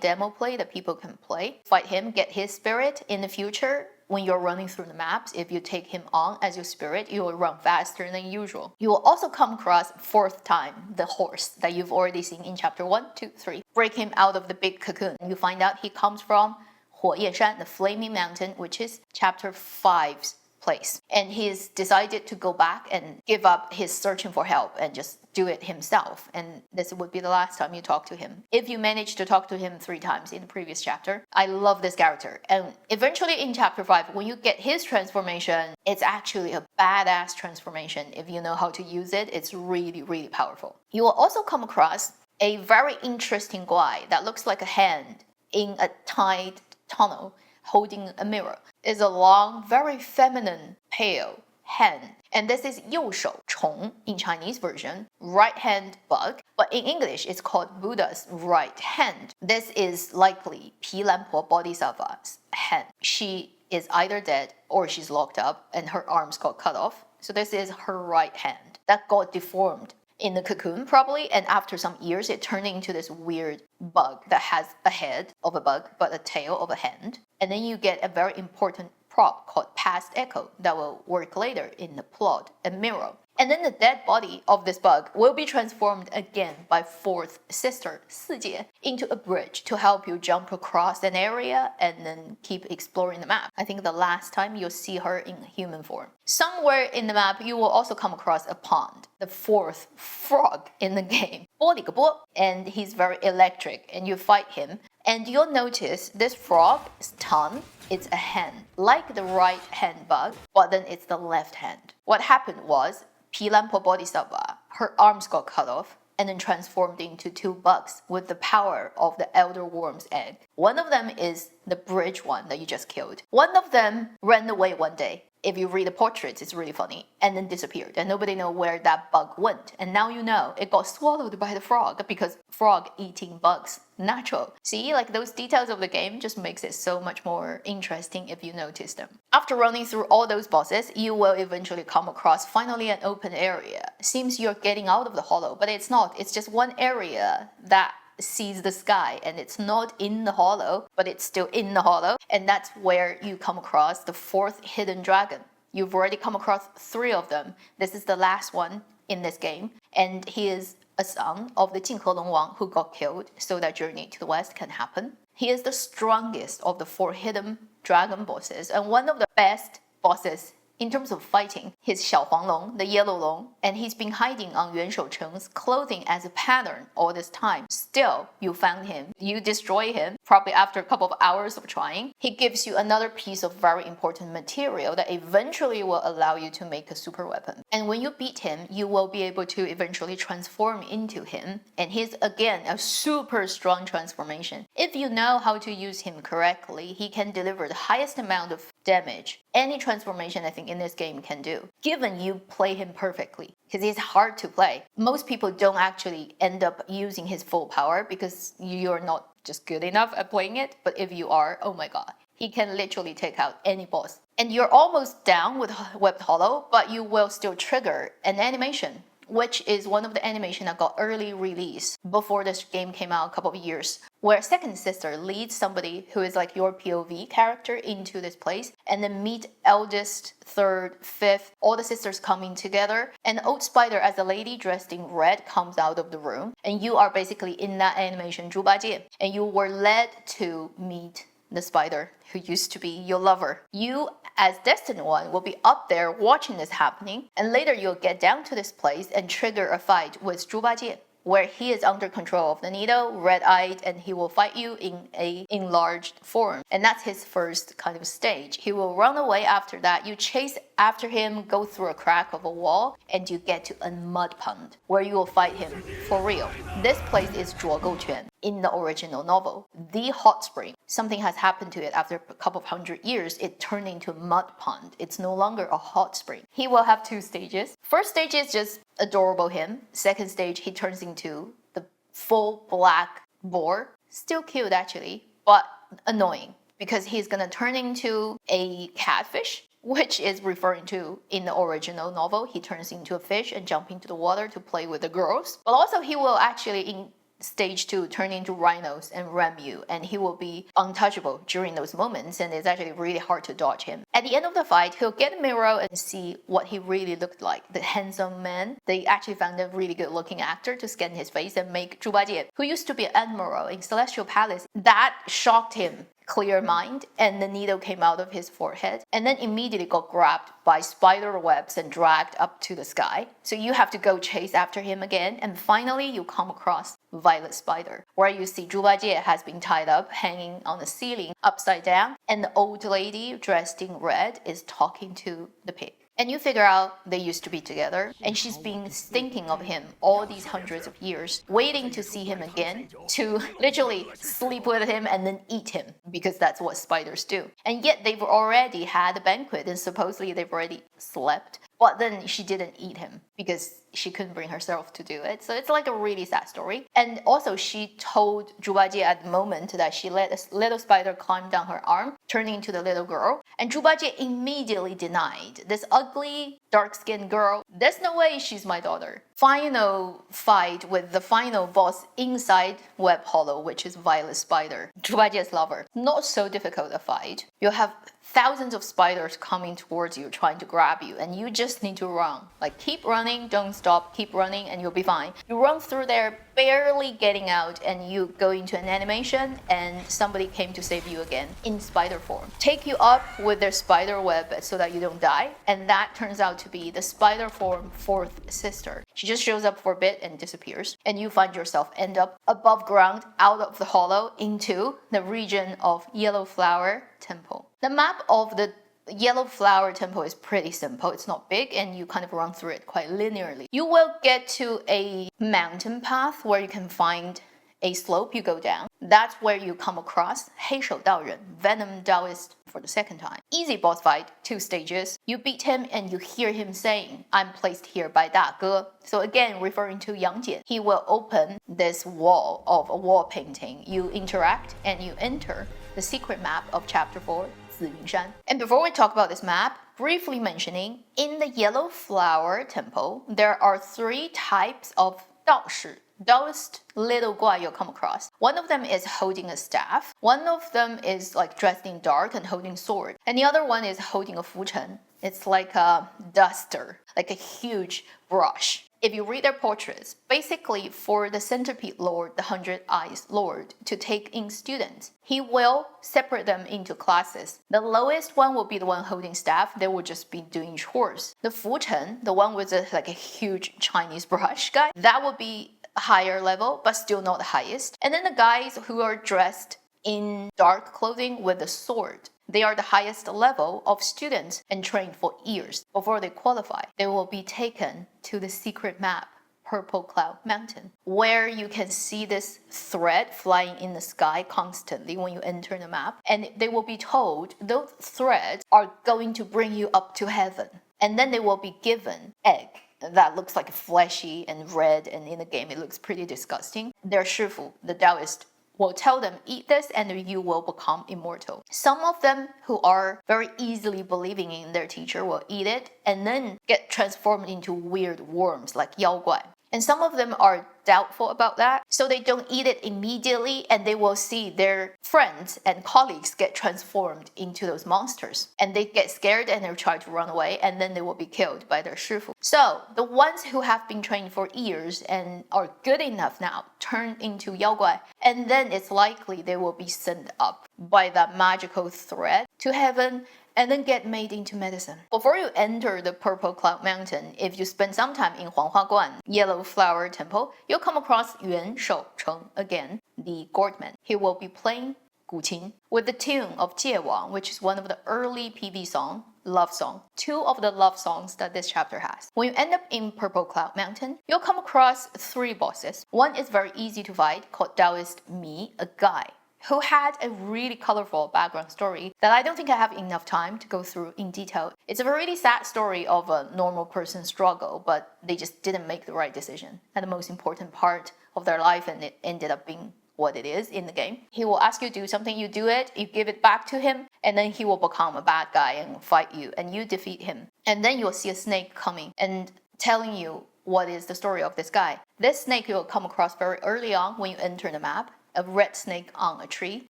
demo play that people can play. Fight him, get his spirit. In the future, when you're running through the maps, if you take him on as your spirit, you will run faster than usual. You will also come across 4th time the horse that you've already seen in chapter 1, 2, 3. Break him out of the big cocoon. You find out he comes from 火焰山, the flaming mountain, which is chapter 5's place. And he's decided to go back and give up his searching for help and just do it himself. And this would be the last time you talk to him. If you manage to talk to him 3 times in the previous chapter. I love this character. And eventually in chapter 5, when you get his transformation, it's actually a badass transformation. If you know how to use it, it's really, really powerful. You will also come across a very interesting Guai that looks like a hand in a tied tunnel holding a mirror. Is a long, very feminine, pale hand. And this is 右手虫 in Chinese version, right hand bug. But in English, it's called Buddha's right hand. This is likely 毗蓝婆 Bodhisattva's hand. She is either dead or she's locked up and her arms got cut off. So this is her right hand that got deformed in the cocoon probably, and after some years it turned into this weird bug that has a head of a bug but a tail of a hand. And then you get a very important prop called past echo that will work later in the plot, a mirror. And then the dead body of this bug will be transformed again by 4th sister, 四姐, into a bridge to help you jump across an area and then keep exploring the map. I think the last time you'll see her in human form. Somewhere in the map, you will also come across a pond, the 4th frog in the game, 玻璃个波, and he's very electric, and you fight him. And you'll notice this frog's tongue, it's a hand, like the right hand bug, but then it's the left hand. What happened was, 毗蓝婆 Bodhisattva, her arms got cut off and then transformed into 2 bugs with the power of the elder worm's egg. One of them is the bridge one that you just killed. One of them ran away one day. If you read the portraits, it's really funny, and then disappeared, and nobody knows where that bug went. And now you know it got swallowed by the frog because frog eating bugs, natural. See, like those details of the game just makes it so much more interesting if you notice them. After running through all those bosses, you will eventually come across finally an open area. Seems you're getting out of the hollow, but it's not. It's just one area that sees the sky, and it's not in the hollow, but it's still in the hollow, and that's where you come across the 4th hidden dragon. You've already come across 3 of them. This is the last one in this game, and he is a son of the Yellow Loong who got killed so that journey to the west can happen. He is the strongest of the 4 hidden dragon bosses and one of the best bosses in terms of fighting. He's Xiao Huanglong, the Yellow Loong, and he's been hiding on Yuan Shoucheng's clothing as a pattern all this time. Still, you found him. You destroy him, probably after a couple of hours of trying. He gives you another piece of very important material that eventually will allow you to make a super weapon. And when you beat him, you will be able to eventually transform into him. And he's, again, a super strong transformation. If you know how to use him correctly, he can deliver the highest amount of damage any transformation I think in this game can do, given you play him perfectly, because he's hard to play. Most people don't actually end up using his full power because you're not just good enough at playing it, but if you are, oh my god, he can literally take out any boss. And you're almost down with Webbed Hollow, but you will still trigger an animation, which is one of the animation that got early release before this game came out a couple of years, where second sister leads somebody who is like your POV character into this place, and then meet eldest, third, fifth, all the sisters coming together, and Old Spider as a lady dressed in red comes out of the room, and you are basically in that animation, Bajie, and you were led to meet the spider who used to be your lover. You, as Destined One, will be up there watching this happening, and later you'll get down to this place and trigger a fight with Zhu Bajie, where he is under control of the needle, red-eyed, and he will fight you in a enlarged form. And that's his first kind of stage. He will run away after that. You chase after him, go through a crack of a wall, and you get to a mud pond, where you will fight him for real. This place is Zhuogouquan in the original novel, the hot spring. Something has happened to it after a couple of 100 years. It turned into a mud pond. It's no longer a hot spring. He will have 2 stages. First stage is just adorable him. Second stage, he turns into the full black boar. Still cute actually, but annoying, because he's gonna turn into a catfish, which is referring to in the original novel. He turns into a fish and jump into the water to play with the girls. But also he will actually, in Stage 2, turn into rhinos and ram you, and he will be untouchable during those moments, and it's actually really hard to dodge him. At the end of the fight, he'll get a mirror and see what he really looked like, the handsome man. They actually found a really good looking actor to scan his face and make Zhu Bajie, who used to be an admiral in Celestial Palace. That shocked him. Clear mind, and the needle came out of his forehead, and then immediately got grabbed by spider webs and dragged up to the sky. So you have to go chase after him again, and finally you come across Violet Spider, where you see Zhu Bajie has been tied up, hanging on the ceiling upside down, and the old lady dressed in red is talking to the pig. And you figure out they used to be together, and she's been thinking of him all these hundreds of years, waiting to see him again, to literally sleep with him and then eat him, because that's what spiders do. And yet they've already had a banquet, and supposedly they've already slept. But then she didn't eat him because she couldn't bring herself to do it. So it's like a really sad story. And also she told Zhu Bajie at the moment that she let a little spider climb down her arm, turning into the little girl. And Zhu Bajie immediately denied. This ugly, dark-skinned girl, there's no way she's my daughter. Final fight with the final boss inside Web Hollow, which is Violet Spider, Zhu Bajie's lover. Not so difficult a fight. You have thousands of spiders coming towards you, trying to grab you, and you just need to run. Like, keep running, don't stop, keep running, and you'll be fine. You run through there, barely getting out, and you go into an animation, and somebody came to save you again in spider form. Take you up with their spider web so that you don't die, and that turns out to be the spider form 4th sister. She just shows up for a bit and disappears, and you find yourself end up above ground, out of the hollow, into the region of Yellow Flower Temple. The map of the Yellow Flower Temple is pretty simple. It's not big, and you kind of run through it quite linearly. You will get to a mountain path where you can find a slope you go down. That's where you come across Heishou Daoren, Venom Daoist, for the 2nd time. Easy boss fight, 2 stages. You beat him and you hear him saying, "I'm placed here by Da Ge." So again, referring to Yang Jian. He will open this wall of a wall painting. You interact and you enter the secret map of chapter 4, Ziyunshan. And before we talk about this map, briefly mentioning, in the Yellow Flower Temple, there are 3 types of Daoists. Daoist little Guai you'll come across. One of them is holding a staff. One of them is like dressed in dark and holding sword. And the other one is holding a fuchen. It's like a duster, like a huge brush. If you read their portraits, basically for the Centipede Lord, the 100 Eyes Lord, to take in students, he will separate them into classes. The lowest one will be the one holding staff. They will just be doing chores. The fuchen, the one with like a huge Chinese brush guy, that will be higher level, but still not the highest. And then the guys who are dressed in dark clothing with a sword, they are the highest level of students and trained for years before they qualify. They will be taken to the secret map, Purple Cloud Mountain, where you can see this thread flying in the sky constantly when you enter the map. And they will be told those threads are going to bring you up to heaven. And then they will be given egg that looks like fleshy and red, and in the game it looks pretty disgusting. Their shifu, the Daoist, will tell them, eat this and you will become immortal. Some of them who are very easily believing in their teacher will eat it and then get transformed into weird worms like Yao Guai. And some of them are doubtful about that, so they don't eat it immediately, and they will see their friends and colleagues get transformed into those monsters. And they get scared and they try to run away, and then they will be killed by their shifu. So the ones who have been trained for years and are good enough now turn into Yao Guai, and then it's likely they will be sent up by that magical thread to heaven and then get made into medicine. Before you enter the Purple Cloud Mountain, if you spend some time in Huanghua Guan, Yellow Flower Temple, you'll come across Yuan Shoucheng again, the Gourdman. He will be playing guqin with the tune of Jie Wang, which is one of the early PV song, love song, two of the love songs that this chapter has. When you end up in Purple Cloud Mountain, you'll come across 3 bosses. One is very easy to fight, called Daoist Mi, a guy who had a really colorful background story that I don't think I have enough time to go through in detail. It's a really sad story of a normal person's struggle, but they just didn't make the right decision at the most important part of their life, and it ended up being what it is in the game. He will ask you to do something, you do it, you give it back to him, and then he will become a bad guy and fight you, and you defeat him. And then you'll see a snake coming and telling you what is the story of this guy. This snake you'll come across very early on when you enter the map. A red snake on a tree.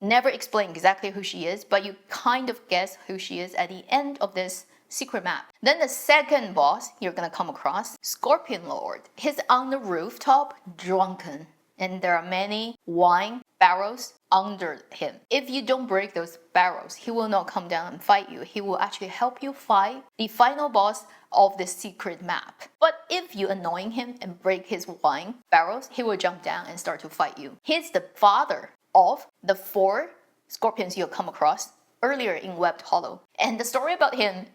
Never explain exactly who she is, but you kind of guess who she is at the end of this secret map. Then the second boss you're gonna come across, Scorpion Lord. He's on the rooftop, drunken, and there are many wine barrels under him. If you don't break those barrels, he will not come down and fight you. He will actually help you fight the final boss of the secret map. But if you annoy him and break his wine barrels, he will jump down and start to fight you. He's the father of the 4 scorpions you'll come across earlier in Webbed Hollow. And the story about him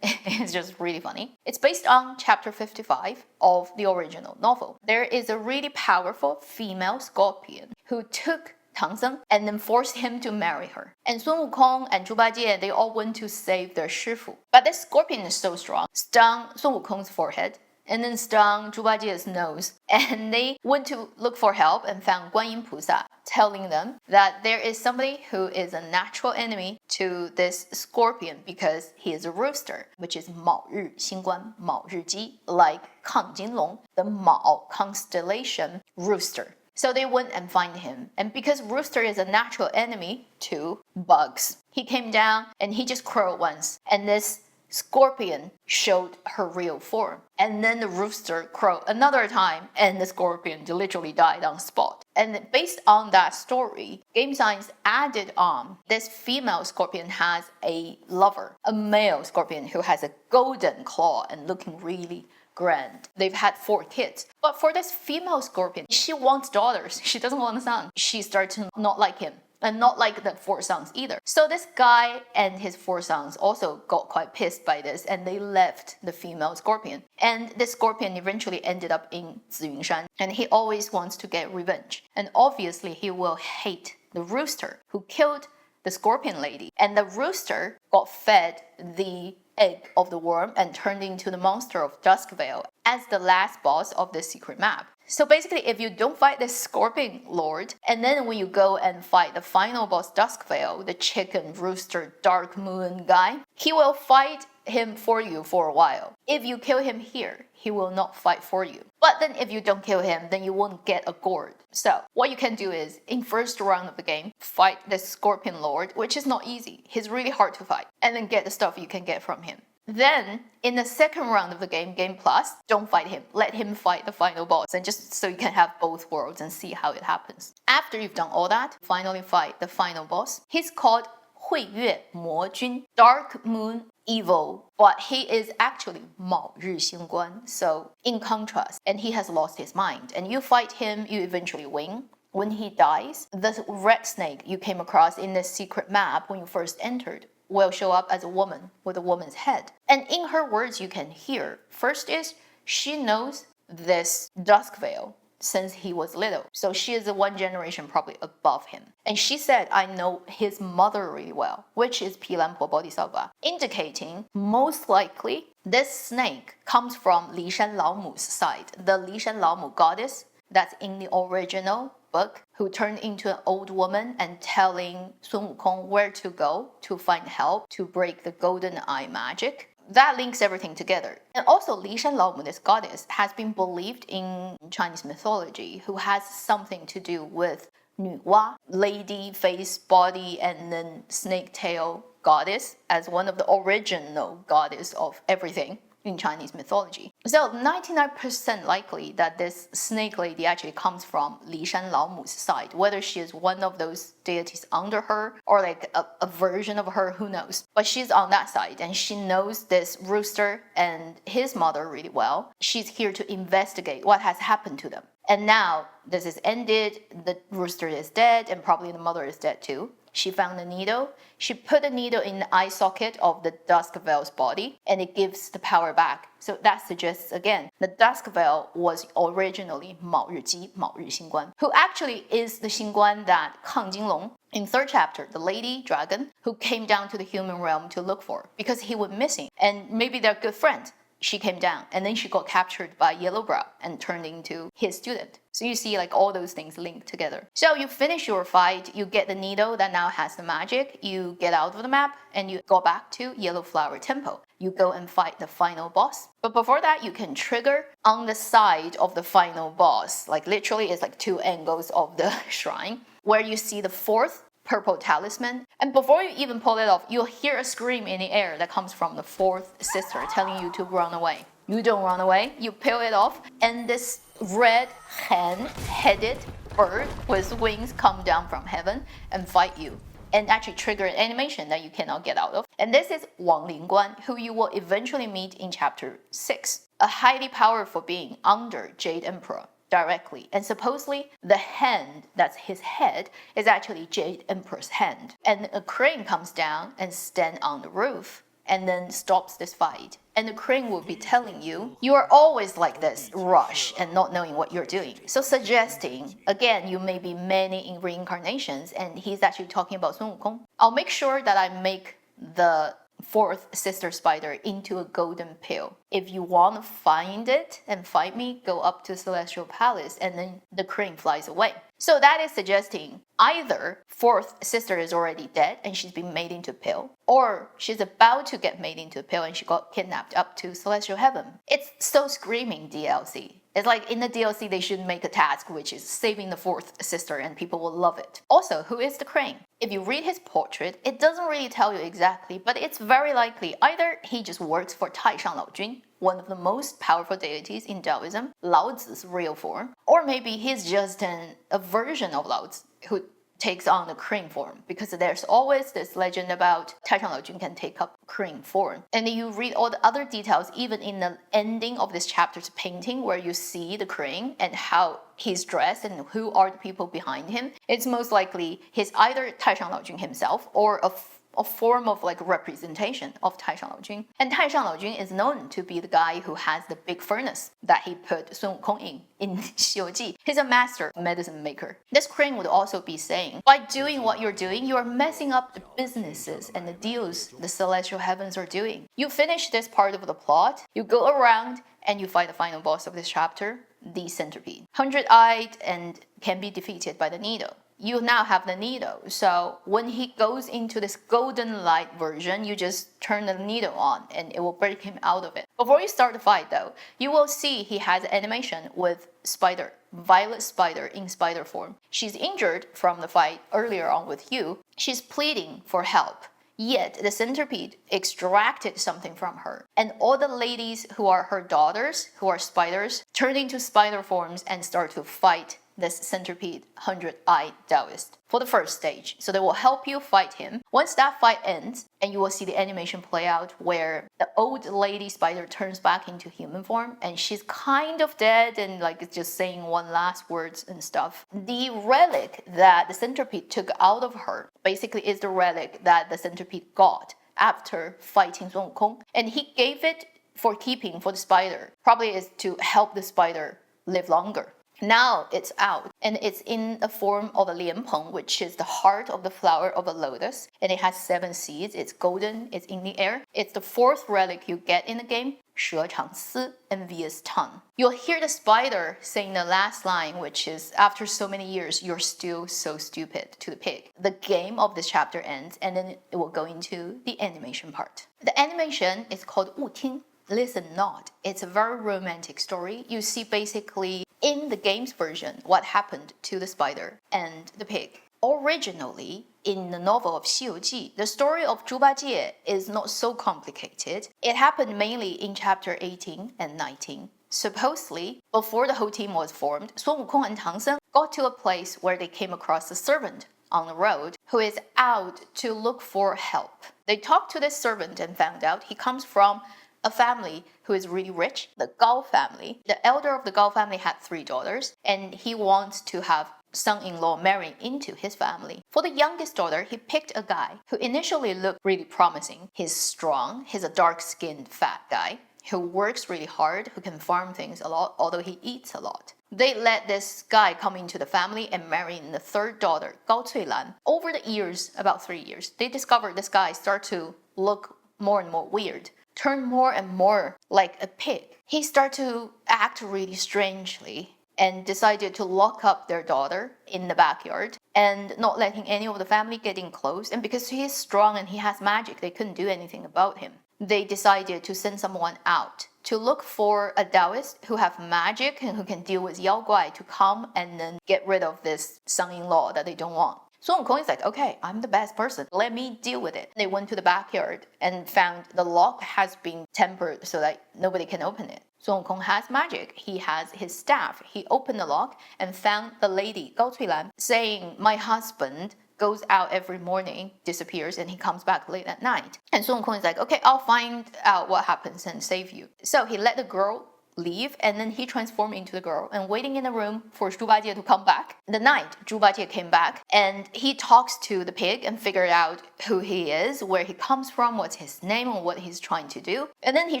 is just really funny. It's based on chapter 55 of the original novel. There is a really powerful female scorpion who took Tang Seng and then forced him to marry her. And Sun Wukong and Zhu Bajie, they all went to save their shifu. But this scorpion is so strong, stung Sun Wukong's forehead, and then stung Zhu Bajie's nose. And they went to look for help and found Guanyin Pusa, telling them that there is somebody who is a natural enemy to this scorpion because he is a rooster, which is Mao Ri Xingguan Mao Ri Ji, like Kang Jin Long, the Mao constellation rooster. So they went and find him. And because rooster is a natural enemy to bugs, he came down and he just crowed once. And this scorpion showed her real form. And then the rooster crowed another time, and the scorpion literally died on spot. And based on that story, Game Science added on this female scorpion has a lover, a male scorpion who has a golden claw and looking really grand. They've had 4 kids. But for this female scorpion, she wants daughters. She doesn't want a son. She starts to not like him. And not like the 4 sons either. So this guy and his 4 sons also got quite pissed by this, and they left the female scorpion. And the scorpion eventually ended up in Ziyunshan, and he always wants to get revenge. And obviously he will hate the rooster who killed the scorpion lady. And the rooster got fed the egg of the worm and turned into the monster of Duskveil as the last boss of the secret map. So basically, if you don't fight the Scorpion Lord, and then when you go and fight the final boss Duskveil, the chicken rooster dark moon guy, he will fight him for you for a while. If you kill him here, he will not fight for you. But then if you don't kill him, then you won't get a gourd. So what you can do is, in first round of the game, fight the Scorpion Lord, which is not easy. He's really hard to fight, and then get the stuff you can get from him. Then, in the second round of the game, Game Plus, don't fight him. Let him fight the final boss, and just so you can have both worlds and see how it happens. After you've done all that, finally fight the final boss. He's called Hui Yue Mo Jun, Dark Moon Evil, but he is actually Mao Ri Xingguan, so in contrast, and he has lost his mind. And you fight him, you eventually win. When he dies, the red snake you came across in the secret map when you first entered will show up as a woman with a woman's head. And in her words you can hear, first is, she knows this Duskveil since he was little. So she is 1 generation probably above him. And she said, I know his mother really well, which is Pilanpo Bodhisattva, indicating most likely this snake comes from Lishan Laomu's side, the Lishan Laomu goddess that's in the original book, who turned into an old woman and telling Sun Wukong where to go to find help to break the golden eye magic. that links everything together. And also, Li Shan Laomu, this goddess, has been believed in Chinese mythology, who has something to do with 女娲, lady face, body, and then snake tail goddess, as one of the original goddess of everything in Chinese mythology. So 99% likely that this snake lady actually comes from Li Shan Laomu's side, whether she is one of those deities under her or like a version of her, who knows. But she's on that side and she knows this rooster and his mother really well. She's here to investigate what has happened to them. And now this is ended, the rooster is dead and probably the mother is dead too. She found a needle. She put the needle in the eye socket of the Duskveil's body, and it gives the power back. So that suggests again, the Duskveil was originally 卯日姬, 卯日星官, who actually is the Xingguan that Kang Jinglong, in 3rd chapter, the lady dragon, who came down to the human realm to look for, because he went missing, and maybe they're good friends. She came down and then she got captured by Yellowbrow and turned into his student. So you see like all those things linked together. So you finish your fight, you get the needle that now has the magic, you get out of the map and you go back to Yellow Flower Temple. You go and fight the final boss. But before that, you can trigger on the side of the final boss. Like literally it's like 2 angles of the shrine where you see the 4th purple talisman, and before you even pull it off, you'll hear a scream in the air that comes from the 4th sister telling you to run away. You don't run away, you peel it off, and this red hen-headed bird with wings come down from heaven and fight you, and actually trigger an animation that you cannot get out of. And this is Wang Lingguan, who you will eventually meet in chapter 6, a highly powerful being under Jade Emperor directly, and supposedly the hand that's his head is actually Jade Emperor's hand, and a crane comes down and stands on the roof and then stops this fight, and the crane will be telling you, you are always like this, rush and not knowing what you're doing. So suggesting again, you may be many in reincarnations, and he's actually talking about Sun Wukong. I'll make sure that I make the 4th sister spider into a golden pill. If you want to find it and fight me, go up to Celestial Palace and then the crane flies away. So that is suggesting either 4th sister is already dead and she's been made into a pill, or she's about to get made into a pill and she got kidnapped up to Celestial Heaven. It's so screaming DLC. It's like in the DLC they should make a task which is saving the 4th sister and people will love it. Also, who is the crane? If you read his portrait, it doesn't really tell you exactly, but it's very likely either he just works for Taishan Laojun, one of the most powerful deities in Daoism, Lao Zi's real form, or maybe he's just a version of Lao Zi who takes on the crane form, because there's always this legend about Taishan Laojun can take up crane form. And you read all the other details, even in the ending of this chapter's painting, where you see the crane and how he's dressed and who are the people behind him. It's most likely he's either Taishan Laojun himself or a form of like representation of Taishan Laojun. And Taishan Laojun is known to be the guy who has the big furnace that he put Sun Wukong in Xi Ji. He's a master medicine maker. This crane would also be saying, by doing what you're doing, you're messing up the businesses and the deals the celestial heavens are doing. You finish this part of the plot, you go around and you fight the final boss of this chapter, the Centipede. 100-eyed and can be defeated by the needle. You now have the needle, so when he goes into this golden light version, you just turn the needle on and it will break him out of it. Before you start the fight though, you will see he has animation with Spider, Violet Spider in spider form. She's injured from the fight earlier on with you. She's pleading for help. Yet the centipede extracted something from her, and all the ladies who are her daughters, who are spiders, turn into spider forms and start to fight this centipede 100-eye Daoist for the first stage. So they will help you fight him. Once that fight ends, and you will see the animation play out where the old lady spider turns back into human form and she's kind of dead and like just saying one last words and stuff. The relic that the centipede took out of her basically is the relic that the centipede got after fighting Sun Wukong, and he gave it for keeping for the spider. Probably is to help the spider live longer. Now it's out, and it's in the form of a lianpeng, which is the heart of the flower of a lotus, and it has 7 seeds. It's golden, it's in the air. It's the 4th relic you get in the game, 蛇长丝, envious tongue. You'll hear the spider saying the last line, which is, after so many years, you're still so stupid, to the pig. The game of this chapter ends, and then it will go into the animation part. The animation is called 勿听. Listen not. It's a very romantic story. You see basically in the game's version what happened to the spider and the pig. Originally, in the novel of 西游记, the story of Zhu Bajie is not so complicated. It happened mainly in chapter 18 and 19. Supposedly, before the whole team was formed, Sun Wukong and Tang Seng got to a place where they came across a servant on the road who is out to look for help. They talked to this servant and found out he comes from a family who is really rich, the Gao family. The elder of the Gao family had 3 daughters, and he wants to have son-in-law marry into his family. For the youngest daughter, he picked a guy who initially looked really promising. He's strong, he's a dark-skinned fat guy who works really hard, who can farm things a lot, although he eats a lot. They let this guy come into the family and marry the 3rd daughter, Gao Cuilan. Over the years, about 3 years, they discovered this guy start to look more and more weird, turn more and more like a pig. He started to act really strangely and decided to lock up their daughter in the backyard and not letting any of the family get in close. And because he is strong and he has magic, they couldn't do anything about him. They decided to send someone out to look for a Daoist who have magic and who can deal with Yao Guai to come and then get rid of this son-in-law that they don't want. Sun Wukong is like, okay, I'm the best person. Let me deal with it. They went to the backyard and found the lock has been tempered so that nobody can open it. Sun Wukong has magic. He has his staff. He opened the lock and found the lady, Gao Cuilan, saying, my husband goes out every morning, disappears, and he comes back late at night. And Sun Wukong is like, okay, I'll find out what happens and save you. So he let the girl leave, and then he transformed into the girl and waiting in the room for Zhu Bajie to come back. The night Zhu Bajie came back, and he talks to the pig and figured out who he is, where he comes from, what's his name, and what he's trying to do. And then he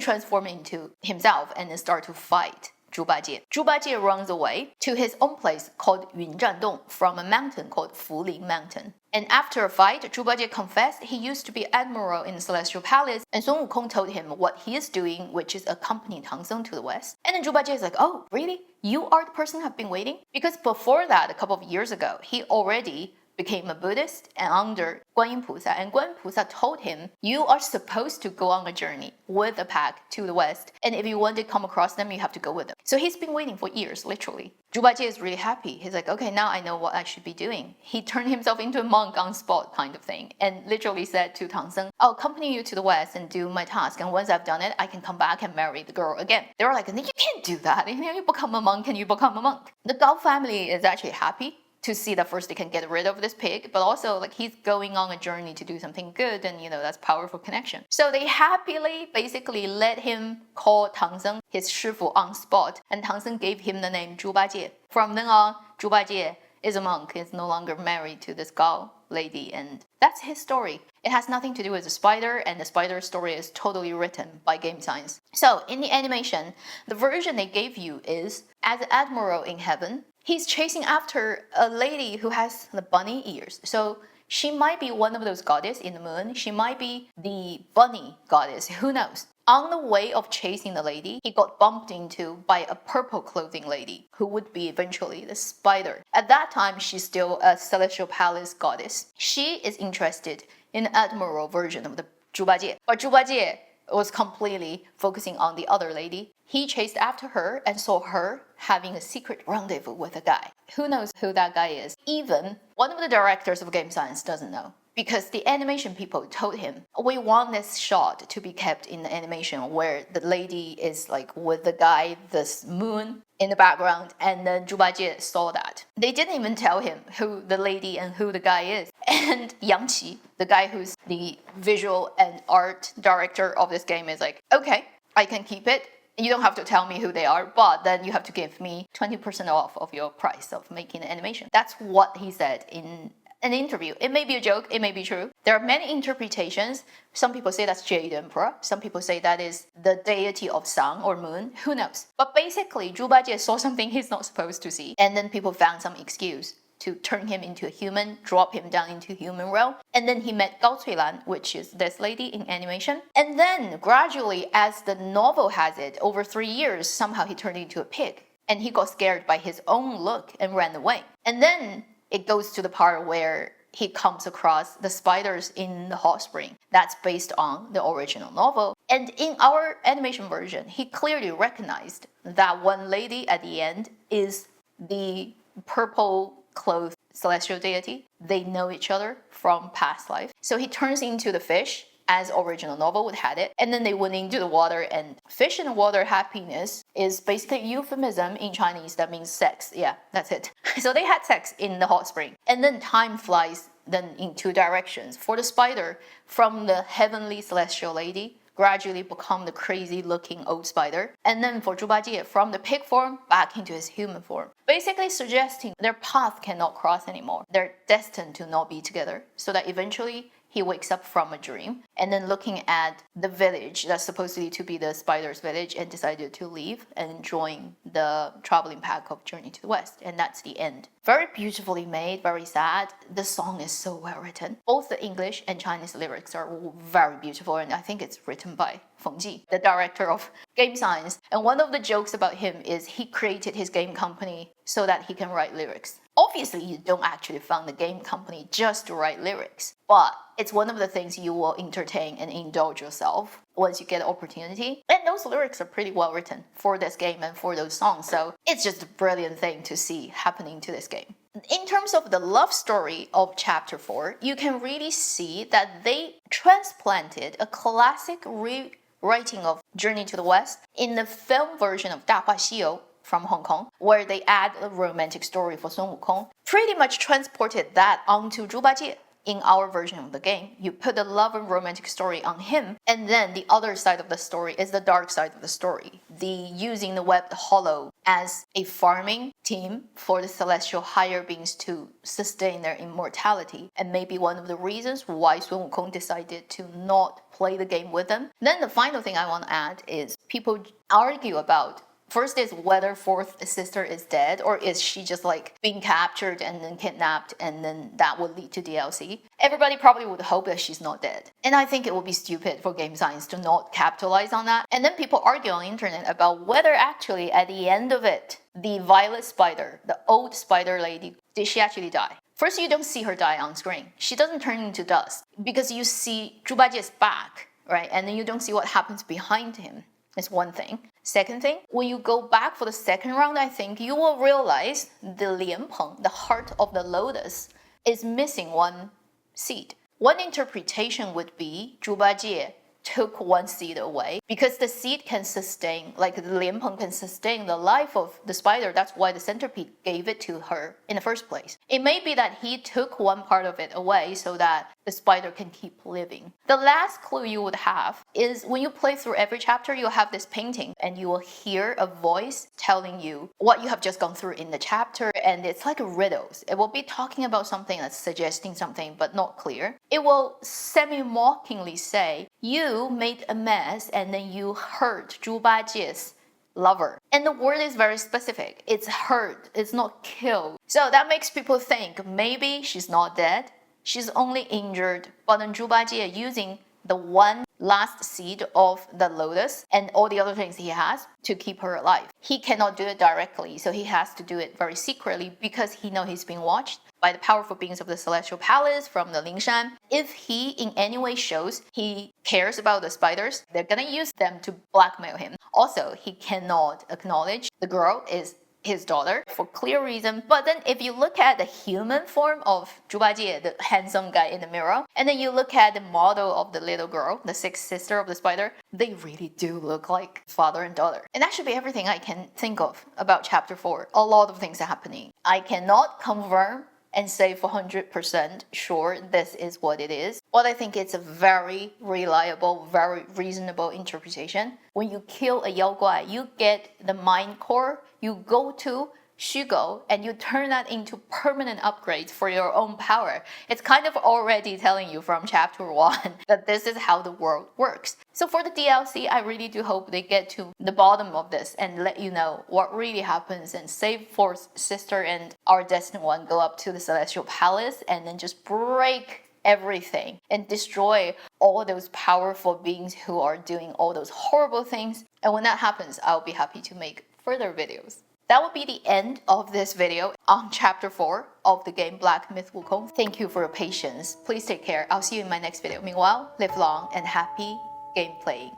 transformed into himself and then started to fight Zhu Bajie. Zhu Bajie runs away to his own place called Yunzhandong from a mountain called Fuling Mountain. And after a fight, Zhu Bajie confessed he used to be admiral in the Celestial Palace, and Sun Wukong told him what he is doing, which is accompanying Tang Seng to the west. And then Zhu Bajie is like, oh, really? You are the person I've been waiting? Because before that, a couple of years ago, he already became a Buddhist and under Guanyin Pusa, and Guanyin Pusa told him, you are supposed to go on a journey with a pack to the west, and if you want to come across them, you have to go with them. So he's been waiting for years, literally. Zhu Bajie is really happy. He's like, okay, now I know what I should be doing. He turned himself into a monk on spot kind of thing, and literally said to Tang Seng, I'll accompany you to the west and do my task, and once I've done it, I can come back and marry the girl again. They were like, you can't do that. You become a monk and you become a monk. The Gao family is actually happy to see that first they can get rid of this pig, but also like he's going on a journey to do something good, and that's powerful connection. So they happily basically let him call Tang Seng his shifu on spot, and Tang Seng gave him the name Zhu Bajie. From then on, Zhu Bajie is a monk, is no longer married to this Gao lady, and that's his story. It has nothing to do with the spider, and the spider story is totally written by Game Science. So in the animation, the version they gave you is, as an admiral in heaven, he's chasing after a lady who has the bunny ears. So she might be one of those goddesses in the moon. She might be the bunny goddess. Who knows? On the way of chasing the lady, he got bumped into by a purple clothing lady who would be eventually the spider. At that time, she's still a Celestial Palace goddess. She is interested in the admiral version of the Zhu Bajie. But Zhu Bajie was completely focusing on the other lady. He chased after her and saw her having a secret rendezvous with a guy. Who knows who that guy is? Even one of the directors of Game Science doesn't know, because the animation people told him, we want this shot to be kept in the animation where the lady is like with the guy, this moon in the background, and then Zhu Bajie saw that. They didn't even tell him who the lady and who the guy is. And Yang Qi, the guy who's the visual and art director of this game, is like, okay, I can keep it. You don't have to tell me who they are, but then you have to give me 20% off of your price of making the animation. That's what he said in an interview. It may be a joke, it may be true. There are many interpretations. Some people say that's Jade Emperor. Some people say that is the deity of sun or moon. Who knows? But basically, Zhu Bajie saw something he's not supposed to see. And then people found some excuse to turn him into a human, drop him down into human realm. And then he met Gao Cuilan, which is this lady in animation. And then gradually, as the novel has it, over 3 years, somehow he turned into a pig. And he got scared by his own look and ran away. And then it goes to the part where he comes across the spiders in the hot spring. That's based on the original novel. And in our animation version, he clearly recognized that one lady at the end is the purple clothed celestial deity. They know each other from past life. So he turns into the fish as original novel would have it, and then they went into the water, and fish in the water happiness is basically a euphemism in Chinese that means sex. Yeah, that's it. So they had sex in the hot spring, and then time flies then in 2 directions. For the spider, from the heavenly celestial lady, gradually become the crazy looking old spider, and then for Zhu Bajie, from the pig form back into his human form, basically suggesting their path cannot cross anymore. They're destined to not be together, so that eventually he wakes up from a dream and then looking at the village that's supposedly to be the spider's village and decided to leave and join the traveling pack of Journey to the West. And that's the end. Very beautifully made, very sad. The song is so well written. Both the English and Chinese lyrics are very beautiful, and I think it's written by Feng Ji, the director of game science. And one of the jokes about him is he created his game company so that he can write lyrics. Obviously, you don't actually found the game company just to write lyrics, but it's one of the things you will entertain and indulge yourself once you get the opportunity. And those lyrics are pretty well written for this game and for those songs, so it's just a brilliant thing to see happening to this game. In terms of the love story of Chapter 4, you can really see that they transplanted a classic rewriting of Journey to the West in the film version of 大话西游 from Hong Kong, where they add a romantic story for Sun Wukong, pretty much transported that onto Zhu Bajie. In our version of the game, you put the love and romantic story on him, and then the other side of the story is the dark side of the story, the using the webbed hollow as a farming team for the celestial higher beings to sustain their immortality, and maybe one of the reasons why Sun Wukong decided to not play the game with them. Then the final thing I want to add is people argue about first is whether fourth sister is dead, or is she just like being captured and then kidnapped, and then that would lead to DLC. Everybody probably would hope that she's not dead. And I think it would be stupid for game science to not capitalize on that. And then people argue on the internet about whether actually at the end of it, the violet spider, the old spider lady, did she actually die? First, you don't see her die on screen. She doesn't turn into dust because you see Zhu Bajie's back, right? And then you don't see what happens behind him. Is one thing. Second thing, when you go back for the second round, I think you will realize the Lianpeng, the heart of the lotus, is missing one seed. One interpretation would be Zhu Bajie took one seed away because the seed can sustain, like the Lianpeng can sustain the life of the spider. That's why the centipede gave it to her in the first place. It may be that he took one part of it away so that the spider can keep living. The last clue you would have is when you play through every chapter, you'll have this painting and you will hear a voice telling you what you have just gone through in the chapter, and it's like riddles. It will be talking about something that's suggesting something but not clear. It will semi-mockingly say, you made a mess and then you hurt Zhu Bajie's lover. And the word is very specific. It's hurt, it's not killed. So that makes people think maybe she's not dead. She's only injured, but then Zhu Bajie using the one last seed of the lotus and all the other things he has to keep her alive. He cannot do it directly, so he has to do it very secretly because he knows he's being watched by the powerful beings of the Celestial Palace from the Lingshan. If he in any way shows he cares about the spiders, they're gonna use them to blackmail him. Also, he cannot acknowledge the girl is his daughter for clear reason. But then if you look at the human form of Zhu Bajie, the handsome guy in the mirror, and then you look at the model of the little girl, the sixth sister of the spider, they really do look like father and daughter. And that should be everything I can think of about chapter 4. A lot of things are happening. I cannot confirm and say for 100% sure this is what it is. But I think it's a very reliable, very reasonable interpretation. When you kill a Yao Guai, you get the mind core, you go to Shugo and you turn that into permanent upgrades for your own power, it's kind of already telling you from chapter 1 that this is how the world works. So for the DLC, I really do hope they get to the bottom of this and let you know what really happens and save Fourth Sister and our Destined One go up to the Celestial Palace and then just break everything and destroy all those powerful beings who are doing all those horrible things. And when that happens, I'll be happy to make further videos. That will be the end of this video on chapter 4 of the game Black Myth Wukong. Thank you for your patience. Please take care. I'll see you in my next video. Meanwhile, live long and happy game playing.